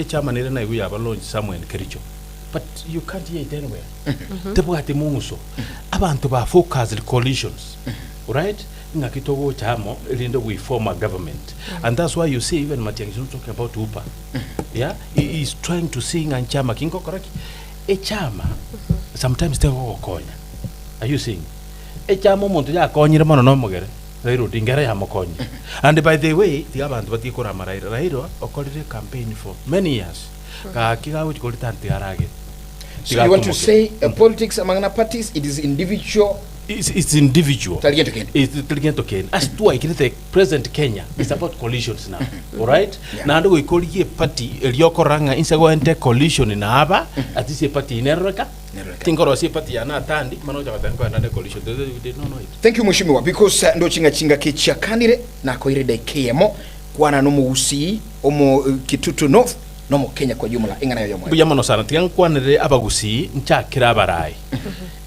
chairman na we have launched somewhere in Kericho, but you can't hear it anywhere. Tebugati munguso abantu ba focus the coalitions, right? Ngakitogo chamo lindo we form a government, and that's why you see even Matiang'i is talking about Upa. Yeah, he is trying to sing and chama kinko correct. E chama sometimes they go konya. Are you seeing? E chama muntu ya konyira mono no mogere. Rairo dingara ya mokonyi. And by the way, the abantu batikora marairo Rairo okolire campaign for many years. Ka kiga wuti kolita ntiarage. So you want to say politics among the parties it is individual. It's individual. It's intelligent again. As to the present Kenya, it's about coalitions now. All right? Now we call ye party Elioko Ranga insago ente coalition in Aba at this party in Erika. Think or see party ana tandi manoja watango another coalition. They don't know it. Thank you mheshimiwa because ndo chinga kicha kanire na koire dai KMO kwana no Gusii omo Kitutu North no Kenya kwa jumla ingana yo mwe. Buyamano sana tigan kwanire aba Gusii nchakira barai.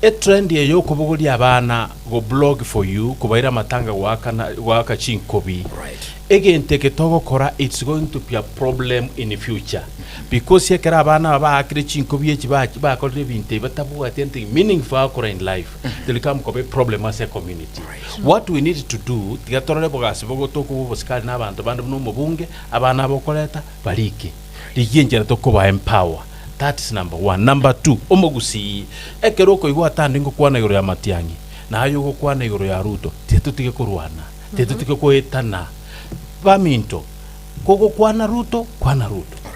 A trend ye yo kubuguli abana go blog for you kubaira matanga waka chinkobi. Right. Again take togo kora it's going to be a problem in the future because ye kera abana ba akire chinkobi ba ko lebinte batabu attending meaningful kora in life they come ko be problem as a community. What we need to do tigatore bogasi bogo toku boskali na abantu bandu no mubunge abana bokoleta bariki ligenjera to ko ba empower. That is number one. Number two, Gusii ekeroko igwa tandingo kwana yoro ya Matiang'i na ayo go kwana yoro ya Ruto tetutike kurwana tetutike koetana baminto kogo kwana Ruto.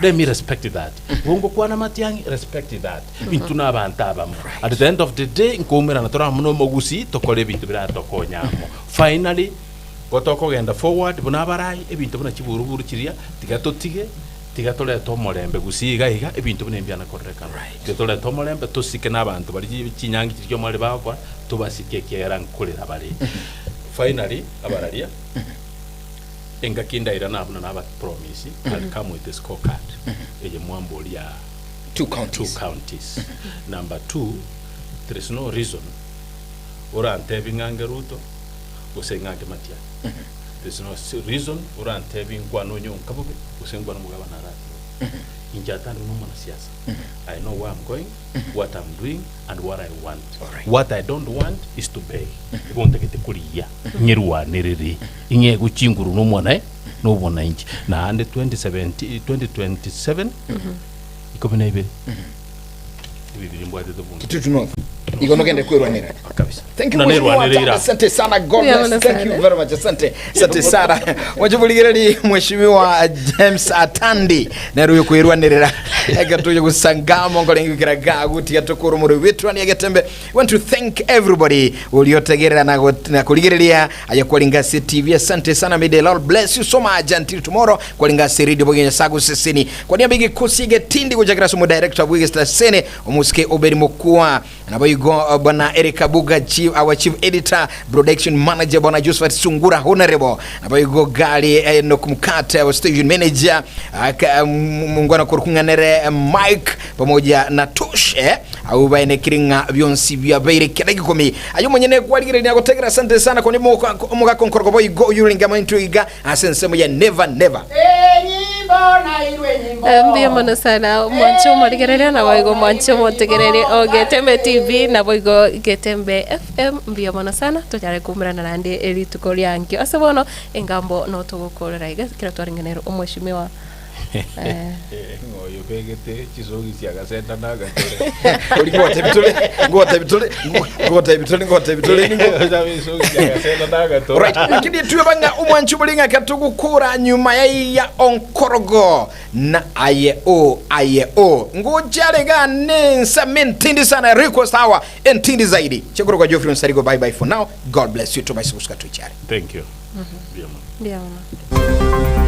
Let me respect that. Wongo kwana Matiang'i respect that. Intuna bantaba mo. At the end of the day nkomera na tora muno Gusii tokole bintu bira tokonyamo. Finally gotoko genda forward bunabarai ebintu buna chiburuburu chiria tigatotige tigatole tomolembe Gusii gaiga ebintu binembyana koreka tigatole tomolembe tosike nabantu bali chinyangi kiryo mali bakwa tubasike kera nkulira bali finally abararia engakinda ira nabuna naba promise and come with the scorecard eje mwamboli ya two counties. Number two, there is no reason ora antebingange Ruto usengange Matiang'i. There's no reason ora antebingwa no nyonkabube usengwa no mugabana rati. Injatani no mwana siasa. I know where I'm going, what I'm doing and what I want. What I don't want is to beg. Igonde kete kuriya nyeruwa nerere inge guchinguru no mwana no bona inchi na ande 2027 ikobena ibe ibiri mbwate to bunga Kitutu North igono kende kwerwanira kabisa. Thank you mheshimiwa. Asante sana. God bless. Thank you very much. Asante sana. Wajubuligirani mheshimiwa James Atandi na ruyo kwerwanira Ekatuye gusangamo ngolengi kiraga guti atokoro muri Etwani ya Getembe. Want to thank everybody uliotegerera na kuligereria ayakulinga TV. Asante sana, may the Lord bless you so much until tomorrow. Kulinga radio bogenya sagu sesini. Kwa niaba ya Kisii Getindi kujagira sumu director of Wigestar Sene omuske oberi mukua na boygo bwana Erika Buga our chief editor production manager bwana Joseph Sungura honorable na boygo gali no kumkata our station manager mungwana kurukunganere Mike pamoja na Tush au baine kiringa byonsi bya baire kedagi komi ayo mwenyene kwaligire ni agotegera. Asante sana kwa nimo muga konkorgo boygo yuringa maintuiga asense moya never mbia mana sana mwancho maligereria na boigo mwancho motegereri o Getembe TV na boigo Getembe FM mbia mana sana tujare kumrana nandi elituko lyankyo asabono engambo no tugukorera iga kira twaringanero omweshimiwa ngoyo pegete chizogi siagasenda nagatore ngote bitole right. Lakini tuwe banga umwanchu bulinga katugukura nyuma ya onkorogo na ayeo ngojale ga nensa mentindi sana request hawa entindi zaidi chekuru kwa Geofrey Onsaringo. Bye bye for now, God bless you to my subscribe to channel. Thank you. Biama